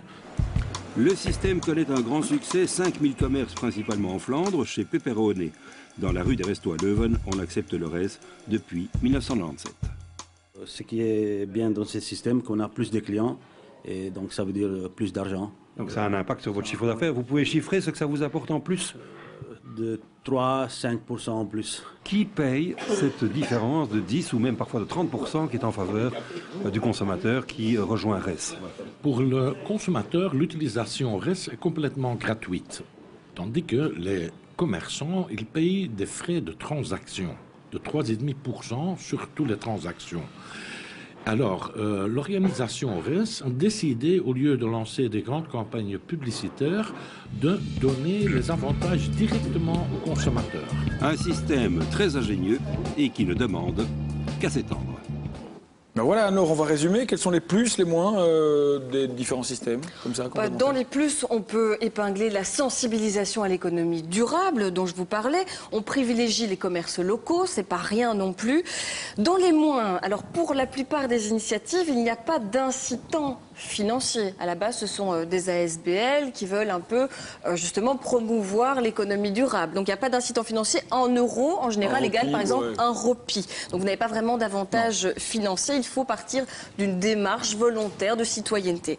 [SPEAKER 12] Le système connaît un grand succès, 5000 commerces principalement en Flandre, chez Pepperoni. Dans la rue des Restos à Leuven, on accepte le RES depuis 1997.
[SPEAKER 7] Ce qui est bien dans ce système, qu'on a plus de clients, et donc ça veut dire plus d'argent.
[SPEAKER 12] Donc ça a un impact sur votre chiffre d'affaires. Vous pouvez chiffrer ce que ça vous apporte en plus?
[SPEAKER 7] De 3-5% en plus.
[SPEAKER 12] Qui paye cette différence de 10 ou même parfois de 30% qui est en faveur du consommateur qui rejoint RES?
[SPEAKER 23] Pour le consommateur, l'utilisation RES est complètement gratuite, tandis que les commerçants, ils payent des frais de transaction de 3,5% sur toutes les transactions. Alors, l'organisation RES a décidé, au lieu de lancer des grandes campagnes publicitaires, de donner les avantages directement aux consommateurs.
[SPEAKER 12] Un système très ingénieux et qui ne demande qu'à s'étendre.
[SPEAKER 1] Ben voilà, alors on va résumer. Quels sont les plus, les moins des différents systèmes comme ça,
[SPEAKER 11] dans les plus, on peut épingler la sensibilisation à l'économie durable dont je vous parlais. On privilégie les commerces locaux, c'est pas rien non plus. Dans les moins, alors pour la plupart des initiatives, il n'y a pas d'incitant financier. À la base, ce sont des ASBL qui veulent un peu justement promouvoir l'économie durable. Donc il n'y a pas d'incitant financier en euros, en général égal par exemple un ROPI. Donc vous n'avez pas vraiment d'avantage financier. Il faut partir d'une démarche volontaire de citoyenneté.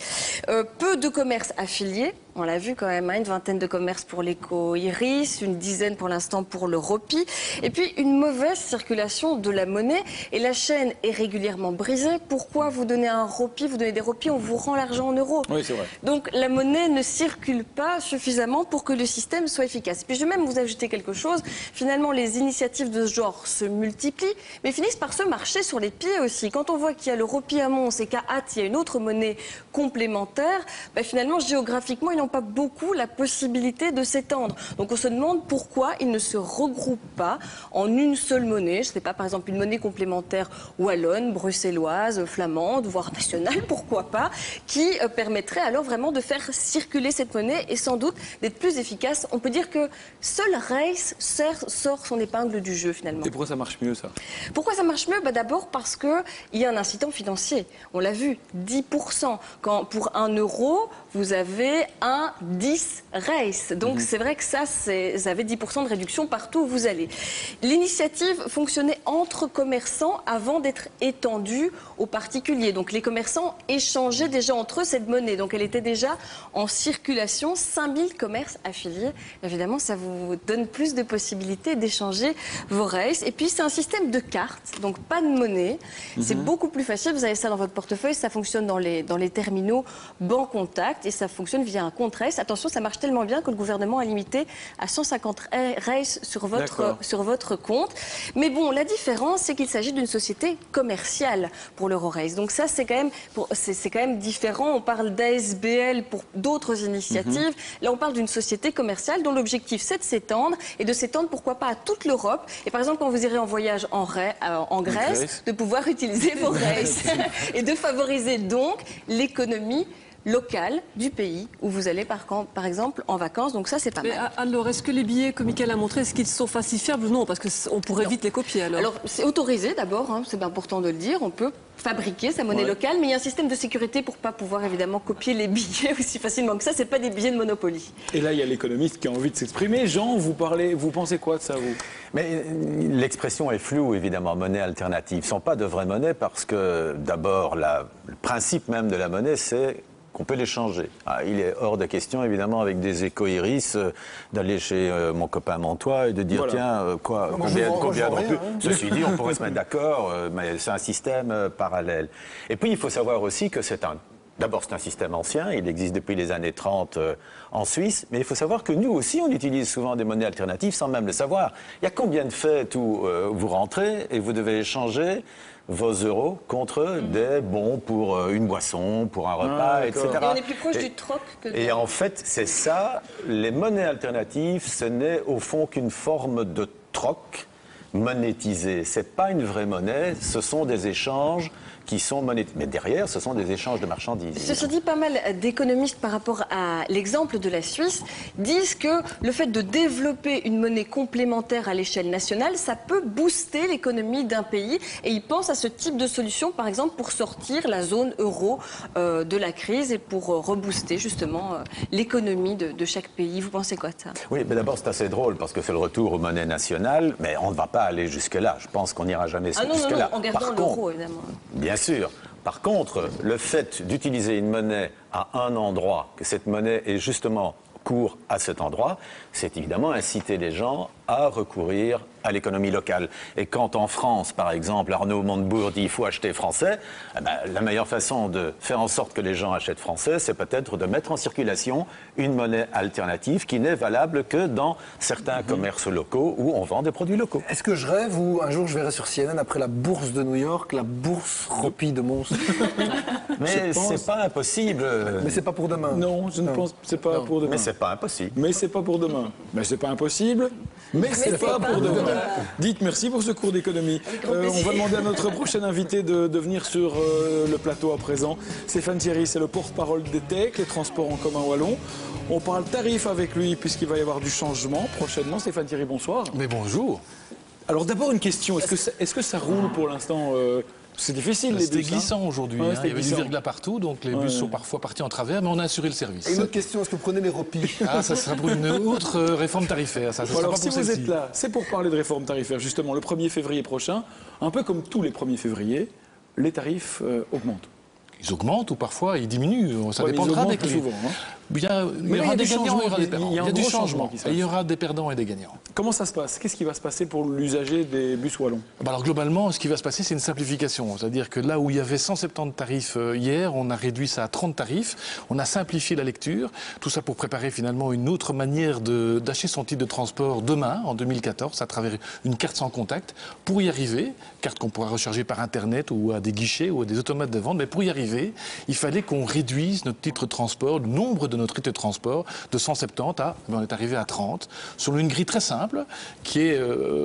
[SPEAKER 11] Peu de commerces affiliés. On l'a vu quand même, hein, une vingtaine de commerces pour l'éco-iris, une dizaine pour l'instant pour le ROPI. Et puis une mauvaise circulation de la monnaie. Et la chaîne est régulièrement brisée. Pourquoi vous donnez un ROPI, vous donnez des ROPI, on vous rend l'argent en euros.
[SPEAKER 1] Oui, c'est vrai.
[SPEAKER 11] Donc la monnaie ne circule pas suffisamment pour que le système soit efficace. Et puis je vais même vous ajouter quelque chose. Finalement, les initiatives de ce genre se multiplient, mais finissent par se marcher sur les pieds aussi. Quand on voit qu'il y a le ROPI à Mons et qu'à Ath, il y a une autre monnaie complémentaire, ben finalement, géographiquement, ils n'ont pas beaucoup la possibilité de s'étendre. Donc on se demande pourquoi ils ne se regroupent pas en une seule monnaie. Je ne sais pas, par exemple, une monnaie complémentaire wallonne, bruxelloise, flamande, voire nationale, pourquoi pas, qui permettrait alors vraiment de faire circuler cette monnaie et sans doute d'être plus efficace. On peut dire que seul RES sort son épingle du jeu finalement.
[SPEAKER 1] Et pourquoi ça marche mieux ça?
[SPEAKER 11] Pourquoi ça marche mieux? D'abord parce qu'il y a un incitant financier. On l'a vu, 10%. Quand pour 1 euro, vous avez 10 RES. Donc c'est vrai que ça, vous avez 10% de réduction partout où vous allez. L'initiative fonctionnait entre commerçants avant d'être étendue aux particuliers. Donc les commerçants échangeaient déjà entre eux cette monnaie. Donc elle était déjà en circulation. 5000 commerces affiliés. Évidemment, ça vous donne plus de possibilités d'échanger vos RES. Et puis c'est un système de cartes, donc pas de monnaie. C'est beaucoup plus facile. Vous avez ça dans votre portefeuille. Ça fonctionne dans les terminaux Banque Contact et ça fonctionne via un compte RES. Attention, ça marche tellement bien que le gouvernement a limité à 150 RES sur votre compte. Mais bon, la différence, c'est qu'il s'agit d'une société commerciale pour l'EuroRES. Donc ça, c'est quand même différent. On parle d'ASBL pour d'autres initiatives. Là, on parle d'une société commerciale dont l'objectif, c'est de s'étendre et de s'étendre, pourquoi pas, à toute l'Europe. Et par exemple, quand vous irez en voyage en Grèce, de pouvoir utiliser vos RES et de favoriser donc l'économie locale du pays où vous allez par exemple en vacances, donc ça c'est pas mal.
[SPEAKER 2] Alors est-ce que les billets que Mickaël a montrés, est-ce qu'ils sont falsifiables ou non? Parce qu'on pourrait vite les copier alors.
[SPEAKER 11] Alors c'est autorisé d'abord, hein, c'est important de le dire, on peut fabriquer sa monnaie locale, mais il y a un système de sécurité pour pas pouvoir évidemment copier les billets aussi facilement que ça, c'est pas des billets de Monopoly.
[SPEAKER 1] Et là il y a l'économiste qui a envie de s'exprimer. Jean, vous pensez quoi de ça vous?
[SPEAKER 4] Mais l'expression est floue évidemment, monnaie alternative. Ce ne sont pas de vraies monnaies parce que d'abord le principe même de la monnaie c'est qu'on peut les changer. Il est hors de question, évidemment, avec des éco-iris, d'aller chez mon copain Montois et de dire, tiens, combien de plus. Ceci dit, on pourrait se mettre d'accord, mais c'est un système parallèle. Et puis, il faut savoir aussi que d'abord, c'est un système ancien, il existe depuis les années 30 en Suisse, mais il faut savoir que nous aussi, on utilise souvent des monnaies alternatives sans même le savoir. Il y a combien de fêtes où vous rentrez et vous devez échanger vos euros contre des bons pour une boisson, pour un repas, etc.
[SPEAKER 11] Et on est plus proche du troc que de...
[SPEAKER 4] Et en fait, c'est ça, les monnaies alternatives, ce n'est au fond qu'une forme de troc, monétisé. Ce n'est pas une vraie monnaie, ce sont des échanges qui sont monétisés. Mais derrière, ce sont des échanges de marchandises.
[SPEAKER 11] Ceci dit, pas mal d'économistes par rapport à l'exemple de la Suisse disent que le fait de développer une monnaie complémentaire à l'échelle nationale, ça peut booster l'économie d'un pays. Et ils pensent à ce type de solution, par exemple, pour sortir la zone euro de la crise et pour rebooster justement l'économie de chaque pays. Vous pensez quoi de ça?
[SPEAKER 4] Oui, mais d'abord, c'est assez drôle parce que c'est le retour aux monnaies nationales, mais on ne va pas aller jusque-là. Je pense qu'on n'ira jamais jusque-là.
[SPEAKER 11] Non, en gardant l'euro, évidemment.
[SPEAKER 4] Bien sûr. Par contre, le fait d'utiliser une monnaie à un endroit, que cette monnaie est justement court à cet endroit, c'est évidemment inciter les gens à recourir à l'économie locale. Et quand en France, par exemple, Arnaud Montebourg dit qu'il faut acheter français, la meilleure façon de faire en sorte que les gens achètent français, c'est peut-être de mettre en circulation une monnaie alternative qui n'est valable que dans certains commerces locaux où on vend des produits locaux.
[SPEAKER 3] Est-ce que je rêve ou un jour je verrai sur CNN, après la bourse de New York, la bourse Ropi de Mons?
[SPEAKER 4] Mais c'est pas impossible.
[SPEAKER 3] Mais c'est pas pour demain.
[SPEAKER 1] Non, je ne pense que c'est pas pour demain.
[SPEAKER 4] Mais c'est pas impossible.
[SPEAKER 1] Mais c'est pas pour demain. Mais c'est pas impossible. Mais c'est pas pour demain. Dites merci pour ce cours d'économie. On va demander à notre prochain invité de venir sur le plateau à présent. Stéphane Thierry, c'est le porte-parole d'ETEC, les transports en commun wallons. On parle tarif avec lui puisqu'il va y avoir du changement prochainement. Stéphane Thierry, bonsoir.
[SPEAKER 8] Mais bonjour.
[SPEAKER 1] Alors d'abord une question, est-ce que ça roule pour l'instant c'est difficile, les bus.
[SPEAKER 8] C'était glissant aujourd'hui.
[SPEAKER 1] Ouais,
[SPEAKER 8] il y avait du verglas partout, donc les bus sont parfois partis en travers, mais on a assuré le service.
[SPEAKER 3] Et une autre question, est-ce que vous prenez les repis?
[SPEAKER 8] Ah, ça sera pour une autre réforme tarifaire. Ça
[SPEAKER 1] alors,
[SPEAKER 8] pas
[SPEAKER 1] si
[SPEAKER 8] pour
[SPEAKER 1] vous êtes là, c'est pour parler de réforme tarifaire. Justement, le 1er février prochain, un peu comme tous les 1er février, les tarifs augmentent.
[SPEAKER 8] Ils augmentent ou parfois ils diminuent. Ça
[SPEAKER 1] ouais,
[SPEAKER 8] dépendra des
[SPEAKER 1] souvent. Hein.
[SPEAKER 8] Il y aura des gagnants, il y aura des perdants. Il y a du changement. Et il y aura des perdants et des gagnants.
[SPEAKER 1] Comment ça se passe? Qu'est-ce qui va se passer pour l'usager des bus wallons?
[SPEAKER 8] Alors globalement, ce qui va se passer, c'est une simplification. C'est-à-dire que là où il y avait 170 tarifs hier, on a réduit ça à 30 tarifs. On a simplifié la lecture. Tout ça pour préparer finalement une autre manière d'acheter son titre de transport demain, en 2014, à travers une carte sans contact. Pour y arriver, carte qu'on pourra recharger par Internet ou à des guichets ou à des automates de vente, mais pour y arriver, il fallait qu'on réduise notre titre de transport, le nombre de notre titre de transport de 170 à, on est arrivé à 30, sur une grille très simple qui est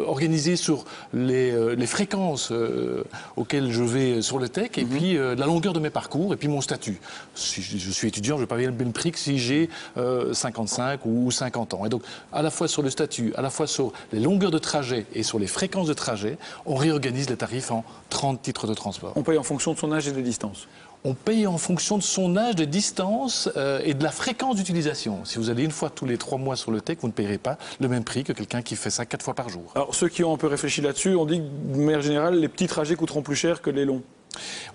[SPEAKER 8] organisée sur les fréquences auxquelles je vais sur le TEC et puis la longueur de mes parcours et puis mon statut. Si je suis étudiant, je ne vais pas payer le même prix que si j'ai 55 ou 50 ans. Et donc, à la fois sur le statut, à la fois sur les longueurs de trajet et sur les fréquences de trajet, on réorganise les tarifs en 30 titres de transport.
[SPEAKER 1] On paye en fonction de son âge et des distances.
[SPEAKER 8] On paye en fonction de son âge, des distances et de la fréquence d'utilisation. Si vous allez une fois tous les 3 mois sur le TEC, vous ne payerez pas le même prix que quelqu'un qui fait ça 4 fois par jour.
[SPEAKER 1] Alors ceux qui ont un peu réfléchi là-dessus, on dit que de manière générale, les petits trajets coûteront plus cher que les longs.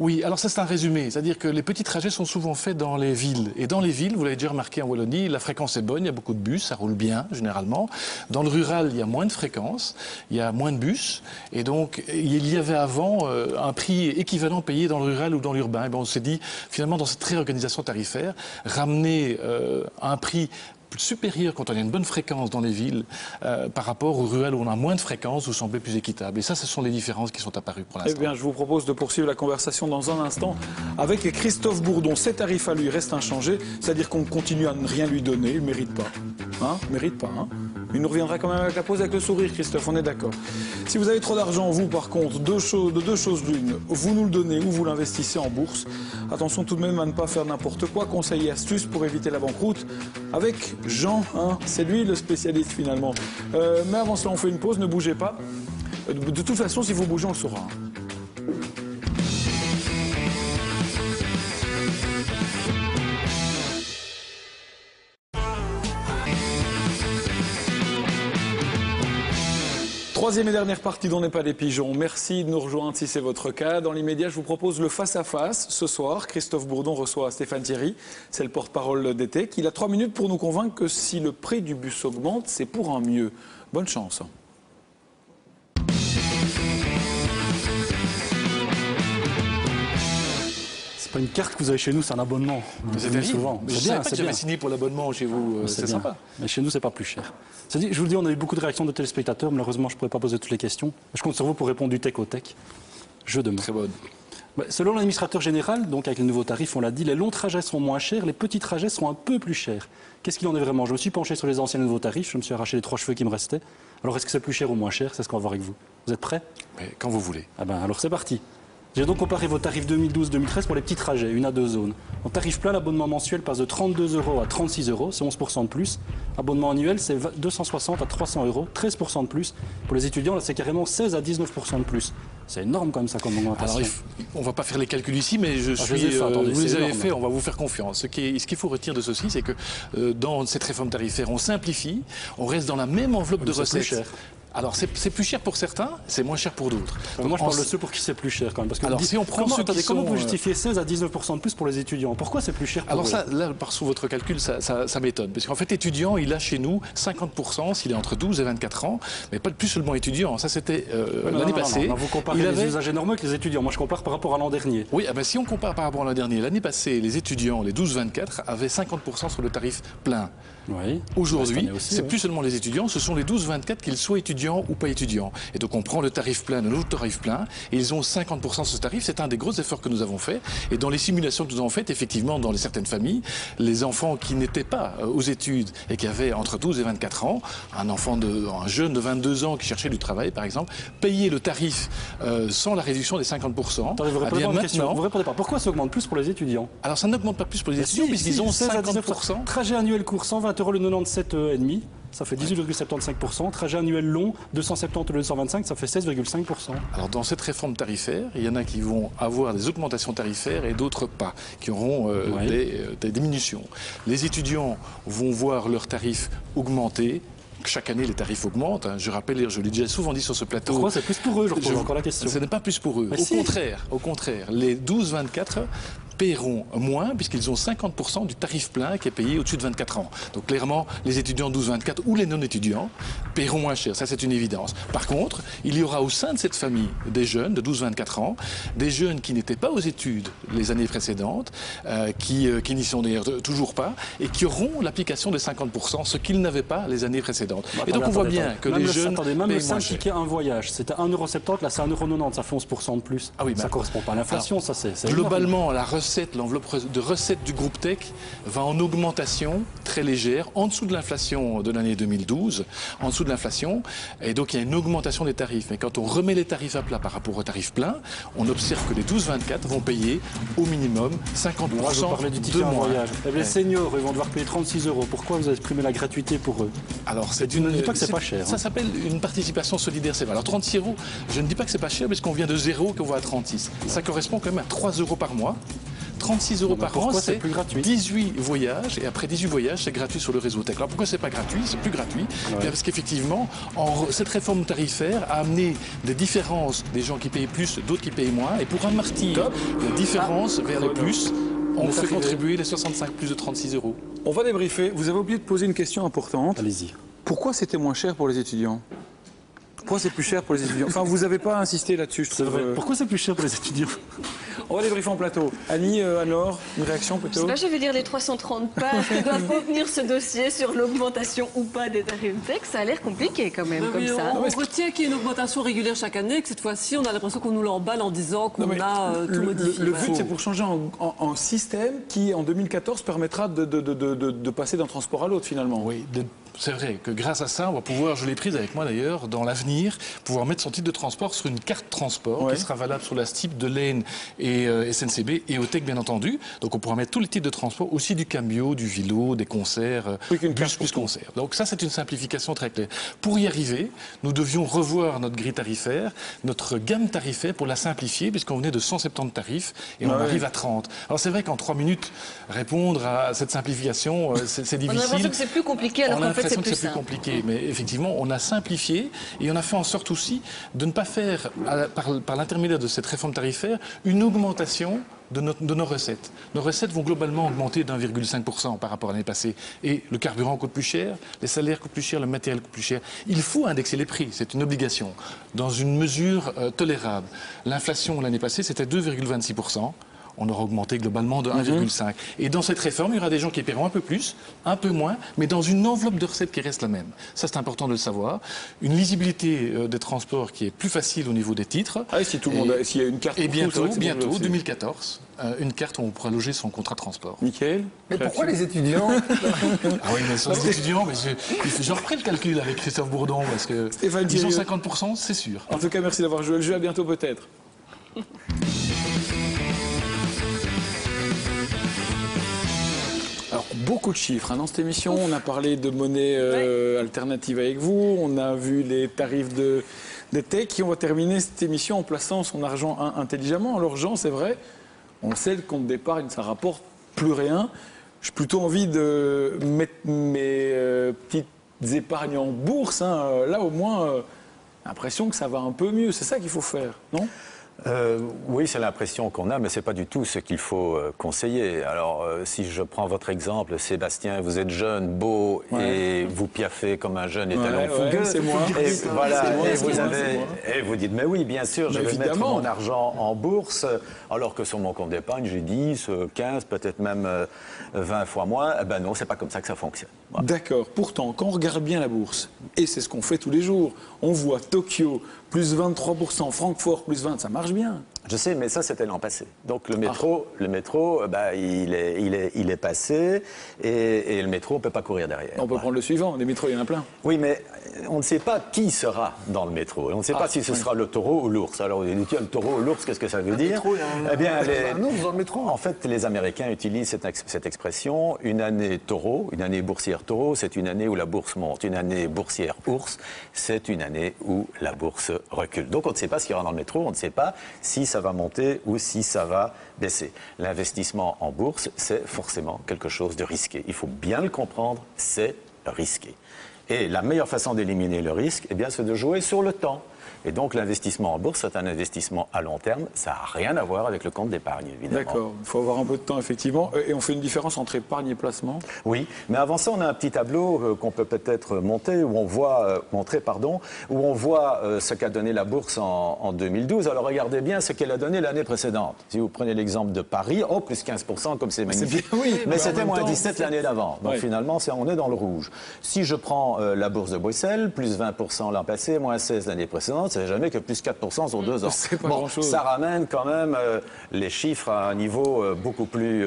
[SPEAKER 8] Oui, alors ça c'est un résumé, c'est-à-dire que les petits trajets sont souvent faits dans les villes. Et dans les villes, vous l'avez déjà remarqué en Wallonie, la fréquence est bonne, il y a beaucoup de bus, ça roule bien généralement. Dans le rural, il y a moins de fréquences, il y a moins de bus. Et donc, il y avait avant un prix équivalent payé dans le rural ou dans l'urbain. Et ben, on s'est dit, finalement, dans cette réorganisation tarifaire, ramener un prix supérieur quand on a une bonne fréquence dans les villes par rapport au rural où on a moins de fréquences, vous semblez plus équitable. Et ça, ce sont les différences qui sont apparues pour l'instant.
[SPEAKER 1] Eh bien, je vous propose de poursuivre la conversation dans un instant avec Christophe Bourdon. Ses tarifs à lui restent inchangés, c'est-à-dire qu'on continue à ne rien lui donner, il ne mérite pas. Hein? Il ne mérite pas. Hein? Il nous reviendra quand même avec la pause avec le sourire, Christophe, on est d'accord. Si vous avez trop d'argent, vous, par contre, deux choses l'une, vous nous le donnez ou vous l'investissez en bourse. Attention tout de même à ne pas faire n'importe quoi. Conseils et astuces pour éviter la banqueroute avec Jean, hein, c'est lui le spécialiste finalement. Mais avant cela, on fait une pause, ne bougez pas. De toute façon, si vous bougez, on le saura. Troisième et dernière partie d'On n'est pas des pigeons. Merci de nous rejoindre si c'est votre cas. Dans l'immédiat, je vous propose le face-à-face. Ce soir, Christophe Bourdon reçoit Stéphane Thierry. C'est le porte-parole d'ETEC. Il a 3 minutes pour nous convaincre que si le prix du bus augmente, c'est pour un mieux. Bonne chance.
[SPEAKER 9] C'est pas une carte que vous avez chez nous, c'est un abonnement.
[SPEAKER 8] C'est bien souvent. Je ne savais pas que j'avais signé pour l'abonnement chez vous. C'est sympa.
[SPEAKER 9] Mais chez nous, c'est pas plus cher. Je vous le dis, on a eu beaucoup de réactions de téléspectateurs. Malheureusement, je ne pourrais pas poser toutes les questions. Je compte sur vous pour répondre du tech au tech. Je demande.
[SPEAKER 8] Très bonne.
[SPEAKER 9] Selon l'administrateur général, donc avec les nouveaux tarifs, on l'a dit, les longs trajets seront moins chers, les petits trajets seront un peu plus chers. Qu'est-ce qu'il en est vraiment? Je me suis penché sur les anciens et nouveaux tarifs, je me suis arraché les 3 cheveux qui me restaient. Alors est-ce que c'est plus cher ou moins cher? C'est ce qu'on va voir avec vous. Vous êtes prêts?
[SPEAKER 8] Mais quand vous voulez.
[SPEAKER 9] Ah ben alors c'est parti. J'ai donc comparé vos tarifs 2012-2013 pour les petits trajets, 1 à 2 zones. En tarif plein, l'abonnement mensuel passe de 32 € à 36 €, c'est 11% de plus. Abonnement annuel, c'est 260 à 300 €, 13% de plus. Pour les étudiants, là, c'est carrément 16 à 19% de plus. C'est énorme comme ça comme augmentation.
[SPEAKER 8] Alors, on ne va pas faire les calculs ici, mais vous les avez faits, on va vous faire confiance. Ce qu'il faut retenir de ceci, c'est que dans cette réforme tarifaire, on simplifie, on reste dans la même enveloppe de recettes.
[SPEAKER 9] Plus cher.
[SPEAKER 8] Alors, c'est plus cher pour certains, c'est moins cher pour d'autres.
[SPEAKER 9] Moi, je parle de ceux pour qui c'est plus cher quand même. Parce que
[SPEAKER 8] alors, si on prend
[SPEAKER 9] comment vous justifiez 16 à 19% de plus pour les étudiants? Pourquoi c'est plus cher pour eux?
[SPEAKER 8] Alors ça, là, sous votre calcul, ça m'étonne. Parce qu'en fait, l'étudiant, il a chez nous 50% s'il est entre 12 et 24 ans, mais pas plus seulement étudiant. Ça, c'était l'année passée.
[SPEAKER 9] Non, vous comparez les usagers normaux avec les étudiants. Moi, je compare par rapport à l'an dernier.
[SPEAKER 8] Oui, si on compare par rapport à l'an dernier, l'année passée, les étudiants, les 12-24, avaient 50% sur le tarif plein.
[SPEAKER 9] Oui.
[SPEAKER 8] Aujourd'hui, c'est plus seulement les étudiants, ce sont les 12-24, qu'ils soient étudiants ou pas étudiants. Et donc on prend le tarif plein, le nouveau tarif plein, et ils ont 50% sur ce tarif. C'est un des gros efforts que nous avons fait. Et dans les simulations que nous avons faites, effectivement, dans certaines familles, les enfants qui n'étaient pas aux études et qui avaient entre 12 et 24 ans, un jeune de 22 ans qui cherchait du travail, par exemple, payaient le tarif sans la réduction des 50%.
[SPEAKER 9] Attendez, vous répondez pas. Pourquoi ça augmente plus pour les étudiants?
[SPEAKER 8] Alors ça n'augmente pas plus pour les étudiants, puisqu'ils ont 50%.
[SPEAKER 9] Trajet annuel court, 120 € le 97,5. Ça fait 18,75%. Trajet annuel long, 270 au lieu de 125, ça fait 16,5%.
[SPEAKER 8] Alors dans cette réforme tarifaire, il y en a qui vont avoir des augmentations tarifaires et d'autres pas, qui auront des diminutions. Les étudiants vont voir leurs tarifs augmenter. Chaque année, les tarifs augmentent. Je rappelle, je l'ai déjà souvent dit sur ce plateau.
[SPEAKER 9] Pourquoi c'est plus pour eux? Je repose encore la question.
[SPEAKER 8] Ce n'est pas plus pour eux. Au contraire, les 12-24 paieront moins puisqu'ils ont 50% du tarif plein qui est payé au-dessus de 24 ans. Donc clairement, les étudiants 12-24 ou les non-étudiants paieront moins cher. Ça, c'est une évidence. Par contre, il y aura au sein de cette famille des jeunes de 12-24 ans, des jeunes qui n'étaient pas aux études les années précédentes, qui n'y sont d'ailleurs toujours pas, et qui auront l'application des 50%, ce qu'ils n'avaient pas les années précédentes. Et donc on voit bien que les jeunes
[SPEAKER 9] même le
[SPEAKER 8] moins
[SPEAKER 9] simple ticket un voyage, c'était 1,70 €, là c'est 1,90 €, ça fait 11% de plus.
[SPEAKER 8] Ah oui,
[SPEAKER 9] ça ne correspond pas à l'inflation, ça c'est
[SPEAKER 8] globalement, l'enveloppe de recettes du groupe Tech va en augmentation très légère, en dessous de l'inflation de l'année 2012, en dessous de l'inflation, et donc il y a une augmentation des tarifs. Mais quand on remet les tarifs à plat par rapport aux tarifs pleins, on observe que les 12-24 vont payer au minimum 50%
[SPEAKER 9] de moins. Les seniors, ils vont devoir payer 36 €. Pourquoi vous avez supprimé la gratuité pour eux?
[SPEAKER 8] Alors
[SPEAKER 9] ne dis pas que c'est pas cher.
[SPEAKER 8] Ça s'appelle une participation solidaire, c'est vrai. Alors 36 €, je ne dis pas que c'est pas cher, parce qu'on vient de 0 qu'on va à 36. Ça correspond quand même à 3 € par mois. 36 € par an, c'est 18 voyages, et après 18 voyages, c'est gratuit sur le réseau Tech. Alors pourquoi c'est pas gratuit? C'est plus gratuit. Bien parce qu'effectivement, cette réforme tarifaire a amené des différences, des gens qui payent plus, d'autres qui payent moins, et pour amortir la différence vers les plus, on fait contribuer les 65 plus de 36 €.
[SPEAKER 1] On va débriefer. Vous avez oublié de poser une question importante.
[SPEAKER 9] Allez-y.
[SPEAKER 1] Pourquoi c'était moins cher pour les étudiants? Pourquoi c'est plus cher pour les étudiants? Enfin, vous n'avez pas insisté là-dessus, je trouve.
[SPEAKER 9] C'est vrai. Pourquoi c'est plus cher pour les étudiants?
[SPEAKER 1] On va débriefer en plateau. Annie, Anne-Laure, une réaction plutôt?
[SPEAKER 11] Je vais lire les 330 pages que doit contenir ce dossier sur l'augmentation ou pas des tarifs Tech. Ça a l'air compliqué quand même, comme ça.
[SPEAKER 2] On retient qu'il y a une augmentation régulière chaque année et que cette fois-ci, on a l'impression qu'on nous l'emballe en disant qu'on a tout modifié.
[SPEAKER 1] Le but, c'est pour changer en système qui, en 2014, permettra de passer d'un transport à l'autre, finalement.
[SPEAKER 8] Oui, c'est vrai que grâce à ça, on va pouvoir, je l'ai prise avec moi d'ailleurs, dans l'avenir, pouvoir mettre son titre de transport sur une carte transport qui sera valable sur la STIP de l'Aisne et SNCB et OTEC bien entendu. Donc on pourra mettre tous les titres de transport, aussi du cambio, du vélo, des concerts, bus plus concerts. Donc ça c'est une simplification très claire. Pour y arriver, nous devions revoir notre grille tarifaire, notre gamme tarifaire pour la simplifier puisqu'on venait de 170 tarifs et on arrive à 30. Alors c'est vrai qu'en 3 minutes, répondre à cette simplification, c'est difficile.
[SPEAKER 11] On a l'impression que c'est plus compliqué alors qu'en fait c'est plus simple.
[SPEAKER 8] Compliqué, mais effectivement, on a simplifié et on a fait en sorte aussi de ne pas faire, par l'intermédiaire de cette réforme tarifaire, une augmentation de nos recettes. Nos recettes vont globalement augmenter d'1,5% par rapport à l'année passée. Et le carburant coûte plus cher, les salaires coûtent plus cher, le matériel coûte plus cher. Il faut indexer les prix, c'est une obligation, dans une mesure tolérable. L'inflation l'année passée, c'était 2,26%. On aura augmenté globalement de 1,5. Et dans cette réforme, il y aura des gens qui paieront un peu plus, un peu moins, mais dans une enveloppe de recettes qui reste la même. Ça, c'est important de le savoir. Une lisibilité des transports qui est plus facile au niveau des titres.
[SPEAKER 1] Ah, si tout le monde s'il y a une carte.
[SPEAKER 8] Et bientôt, 2014, une carte où on pourra loger son contrat de transport.
[SPEAKER 1] Nickel.
[SPEAKER 3] Mais pourquoi les étudiants?
[SPEAKER 8] Ah oui, mais sans les étudiants, mais je reprends le calcul avec Christophe Bourdon, parce que ils ont 50%, c'est sûr.
[SPEAKER 1] En tout cas, merci d'avoir joué le jeu. À bientôt peut-être. Alors, beaucoup de chiffres dans cette émission. On a parlé de monnaie alternative avec vous. On a vu les tarifs de tech. Et on va terminer cette émission en plaçant son argent intelligemment. Alors, Jean, c'est vrai, on le sait, le compte d'épargne, ça rapporte plus rien. J'ai plutôt envie de mettre mes petites épargnes en bourse. Là, au moins, l'impression que ça va un peu mieux. C'est ça qu'il faut faire, non ?
[SPEAKER 4] Oui, c'est l'impression qu'on a, mais ce n'est pas du tout ce qu'il faut conseiller. Alors, si je prends votre exemple, Sébastien, vous êtes jeune, beau, et vous piaffez comme un jeune et talent fougueux.
[SPEAKER 1] C'est moi.
[SPEAKER 4] Et, voilà, et vous dites, mais oui, bien sûr, je vais mettre mon argent en bourse, alors que sur mon compte d'épargne, j'ai 10, 15, peut-être même 20 fois moins. Eh ben non, c'est pas comme ça que ça fonctionne. Voilà.
[SPEAKER 1] D'accord. Pourtant, quand on regarde bien la bourse, et c'est ce qu'on fait tous les jours, on voit Tokyo, plus 23%, Francfort, plus 20%, ça marche bien.
[SPEAKER 4] Je sais, mais ça, c'était l'an passé. Donc le métro, il est passé, et le métro, on ne peut pas courir derrière.
[SPEAKER 1] On peut prendre le suivant, les métros, il y en a plein.
[SPEAKER 4] Oui, mais on ne sait pas qui sera dans le métro. On ne sait pas si ce sera le taureau ou l'ours. Alors, vous dites, le taureau ou l'ours, qu'est-ce que ça veut dire? Eh bien,
[SPEAKER 3] un ours dans le métro.
[SPEAKER 4] En fait, les Américains utilisent cette expression. Une année taureau, une année boursière taureau, c'est une année où la bourse monte. Une année boursière ours, c'est une année où la bourse recule. Donc, on ne sait pas ce qu'il y aura dans le métro. On ne sait pas si ça va monter ou si ça va baisser. L'investissement en bourse, c'est forcément quelque chose de risqué. Il faut bien le comprendre, c'est risqué. Et la meilleure façon d'éliminer le risque, eh bien, c'est de jouer sur le temps. Et donc, l'investissement en bourse, c'est un investissement à long terme. Ça n'a rien à voir avec le compte d'épargne, évidemment.
[SPEAKER 1] D'accord. Il faut avoir un peu de temps, effectivement. Et on fait une différence entre épargne et placement?
[SPEAKER 4] Oui. Mais avant ça, on a un petit tableau qu'on peut peut-être montrer, où on voit ce qu'a donné la bourse en 2012. Alors, regardez bien ce qu'elle a donné l'année précédente. Si vous prenez l'exemple de Paris, plus 15%, comme c'est magnifique. Mais c'était moins 17 l'année d'avant. Donc, finalement, on est dans le rouge. Si je prends la bourse de Bruxelles, plus 20% l'an passé, moins 16 l'année précédente, c'est jamais que plus 4% sur 2 ans.
[SPEAKER 1] C'est pas grand-chose.
[SPEAKER 4] Ça ramène quand même les chiffres à un niveau beaucoup plus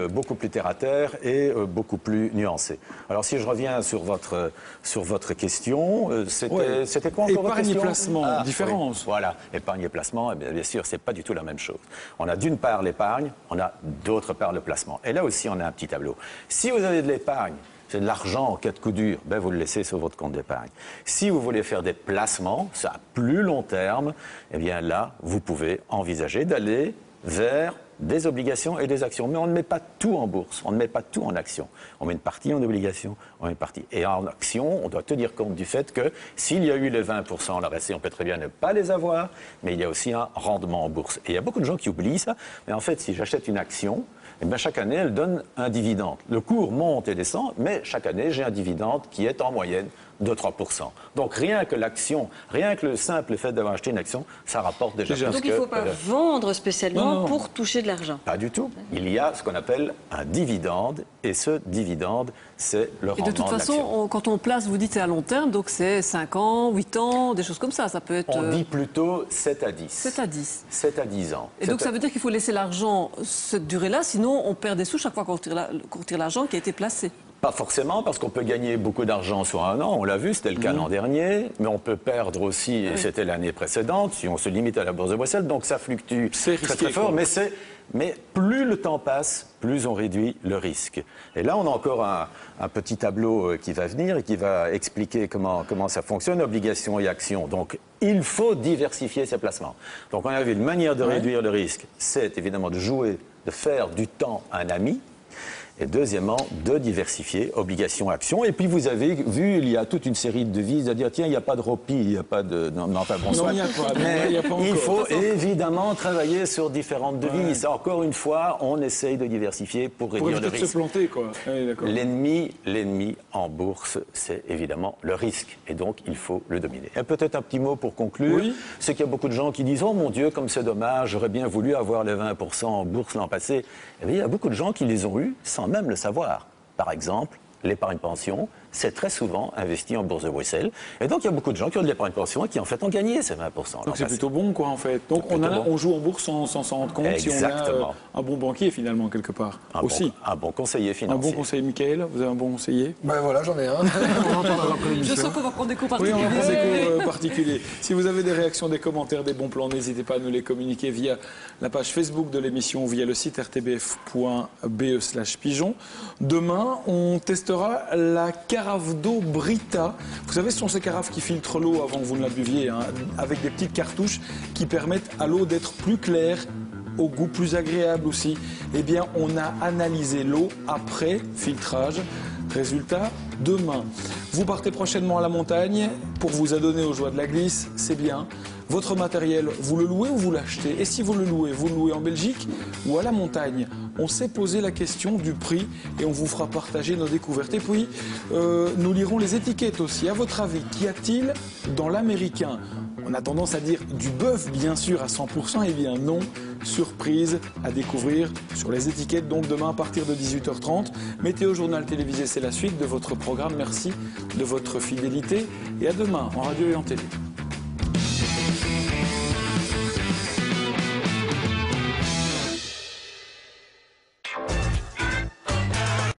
[SPEAKER 4] terre à terre et beaucoup plus nuancé. Alors si je reviens sur votre question, c'était quoi encore votre question?
[SPEAKER 1] Épargne et placement, différence.
[SPEAKER 4] Oui, voilà, épargne et placement, eh bien sûr, c'est pas du tout la même chose. On a d'une part l'épargne, on a d'autre part le placement. Et là aussi, on a un petit tableau. Si vous avez de l'épargne, c'est de l'argent en cas de coup dur, vous le laissez sur votre compte d'épargne. Si vous voulez faire des placements, ça à plus long terme, eh bien là, vous pouvez envisager d'aller vers des obligations et des actions. Mais on ne met pas tout en bourse, on ne met pas tout en actions. On met une partie en obligations, on met une partie. Et en action, on doit tenir compte du fait que s'il y a eu les 20%, le reste, on peut très bien ne pas les avoir, mais il y a aussi un rendement en bourse. Et il y a beaucoup de gens qui oublient ça, mais en fait, si j'achète une action, eh bien, chaque année, elle donne un dividende. Le cours monte et descend, mais chaque année, j'ai un dividende qui est en moyenne de 3%. Donc, rien que le simple fait d'avoir acheté une action, ça rapporte déjà plus.
[SPEAKER 11] Donc, il ne faut pas vendre spécialement pour toucher de l'argent.
[SPEAKER 4] Pas du tout. Il y a ce qu'on appelle un dividende, et ce dividende, c'est le rendement de l'action.
[SPEAKER 2] Et de toute façon, quand on place, vous dites c'est à long terme, donc c'est 5 ans, 8 ans, des choses comme ça. Ça peut être...
[SPEAKER 4] On dit plutôt 7 à 10.
[SPEAKER 2] 7 à 10.
[SPEAKER 4] 7 à 10 ans.
[SPEAKER 2] Et donc, ça veut dire qu'il faut laisser l'argent cette durée-là, sinon on perd des sous chaque fois qu'on retire l'argent qui a été placé.
[SPEAKER 4] Pas forcément, parce qu'on peut gagner beaucoup d'argent sur un an, on l'a vu, c'était le cas l'an dernier, mais on peut perdre aussi, et c'était l'année précédente, si on se limite à la bourse de Bruxelles, donc ça fluctue très très fort, mais plus le temps passe, plus on réduit le risque. Et là, on a encore un petit tableau qui va venir et qui va expliquer comment ça fonctionne, obligations et actions. Donc, il faut diversifier ses placements. Donc, on a vu une manière de réduire le risque, c'est évidemment de faire du temps un ami. Et deuxièmement, de diversifier, obligations, actions. Et puis vous avez vu, il y a toute une série de devises à dire, tiens, il n'y a pas de ROPI, il n'y a pas de... Non, enfin, bon,
[SPEAKER 1] non, il n'y a pas. Mais
[SPEAKER 4] il faut évidemment travailler sur différentes devises. Encore une fois, on essaye de diversifier pour réduire le risque.
[SPEAKER 1] Pour se planter, quoi. Oui,
[SPEAKER 4] l'ennemi en bourse, c'est évidemment le risque. Et donc, il faut le dominer. Et peut-être un petit mot pour conclure. Oui. C'est qu'il y a beaucoup de gens qui disent, oh mon Dieu, comme c'est dommage, j'aurais bien voulu avoir les 20% en bourse l'an passé. Eh bien, il y a beaucoup de gens qui les ont eus sans même le savoir. Par exemple, l'épargne pension, c'est très souvent investi en bourse de Bruxelles. Et donc, il y a beaucoup de gens qui ont de l'épargne pension et qui, en fait, ont gagné ces 20%.
[SPEAKER 1] Donc, c'est plutôt bon, quoi, en fait. Donc, on joue en bourse sans s'en rendre compte.
[SPEAKER 4] Exactement.
[SPEAKER 1] Si on a un bon banquier, finalement, quelque part.
[SPEAKER 4] Un bon conseiller financier.
[SPEAKER 1] Un bon conseiller, Michael. Vous avez un bon conseiller?
[SPEAKER 3] Ben voilà, j'en ai un.
[SPEAKER 2] Je sens qu'on va prendre des cours
[SPEAKER 1] Oui,
[SPEAKER 2] particuliers.
[SPEAKER 1] on va prendre des cours particuliers. Si vous avez des réactions, des commentaires, des bons plans, n'hésitez pas à nous les communiquer via la page Facebook de l'émission ou via le site rtbf.be/pigeon. Demain, on testera la carafe d'eau Brita. Vous savez, ce sont ces carafes qui filtrent l'eau avant que vous ne la buviez, hein, avec des petites cartouches qui permettent à l'eau d'être plus claire, au goût plus agréable aussi. Eh bien, on a analysé l'eau après filtrage. Résultat, demain. Vous partez prochainement à la montagne pour vous adonner aux joies de la glisse, c'est bien. Votre matériel, vous le louez ou vous l'achetez? Et si vous le louez en Belgique ou à la montagne? On s'est posé la question du prix et on vous fera partager nos découvertes. Et puis, nous lirons les étiquettes aussi. À votre avis, qu'y a-t-il dans l'américain? On a tendance à dire du bœuf, bien sûr, à 100%. Eh bien non, surprise à découvrir sur les étiquettes. Donc demain à partir de 18h30. Météo Journal télévisé, c'est la suite de votre programme. Merci de votre fidélité et à demain en radio et en télé.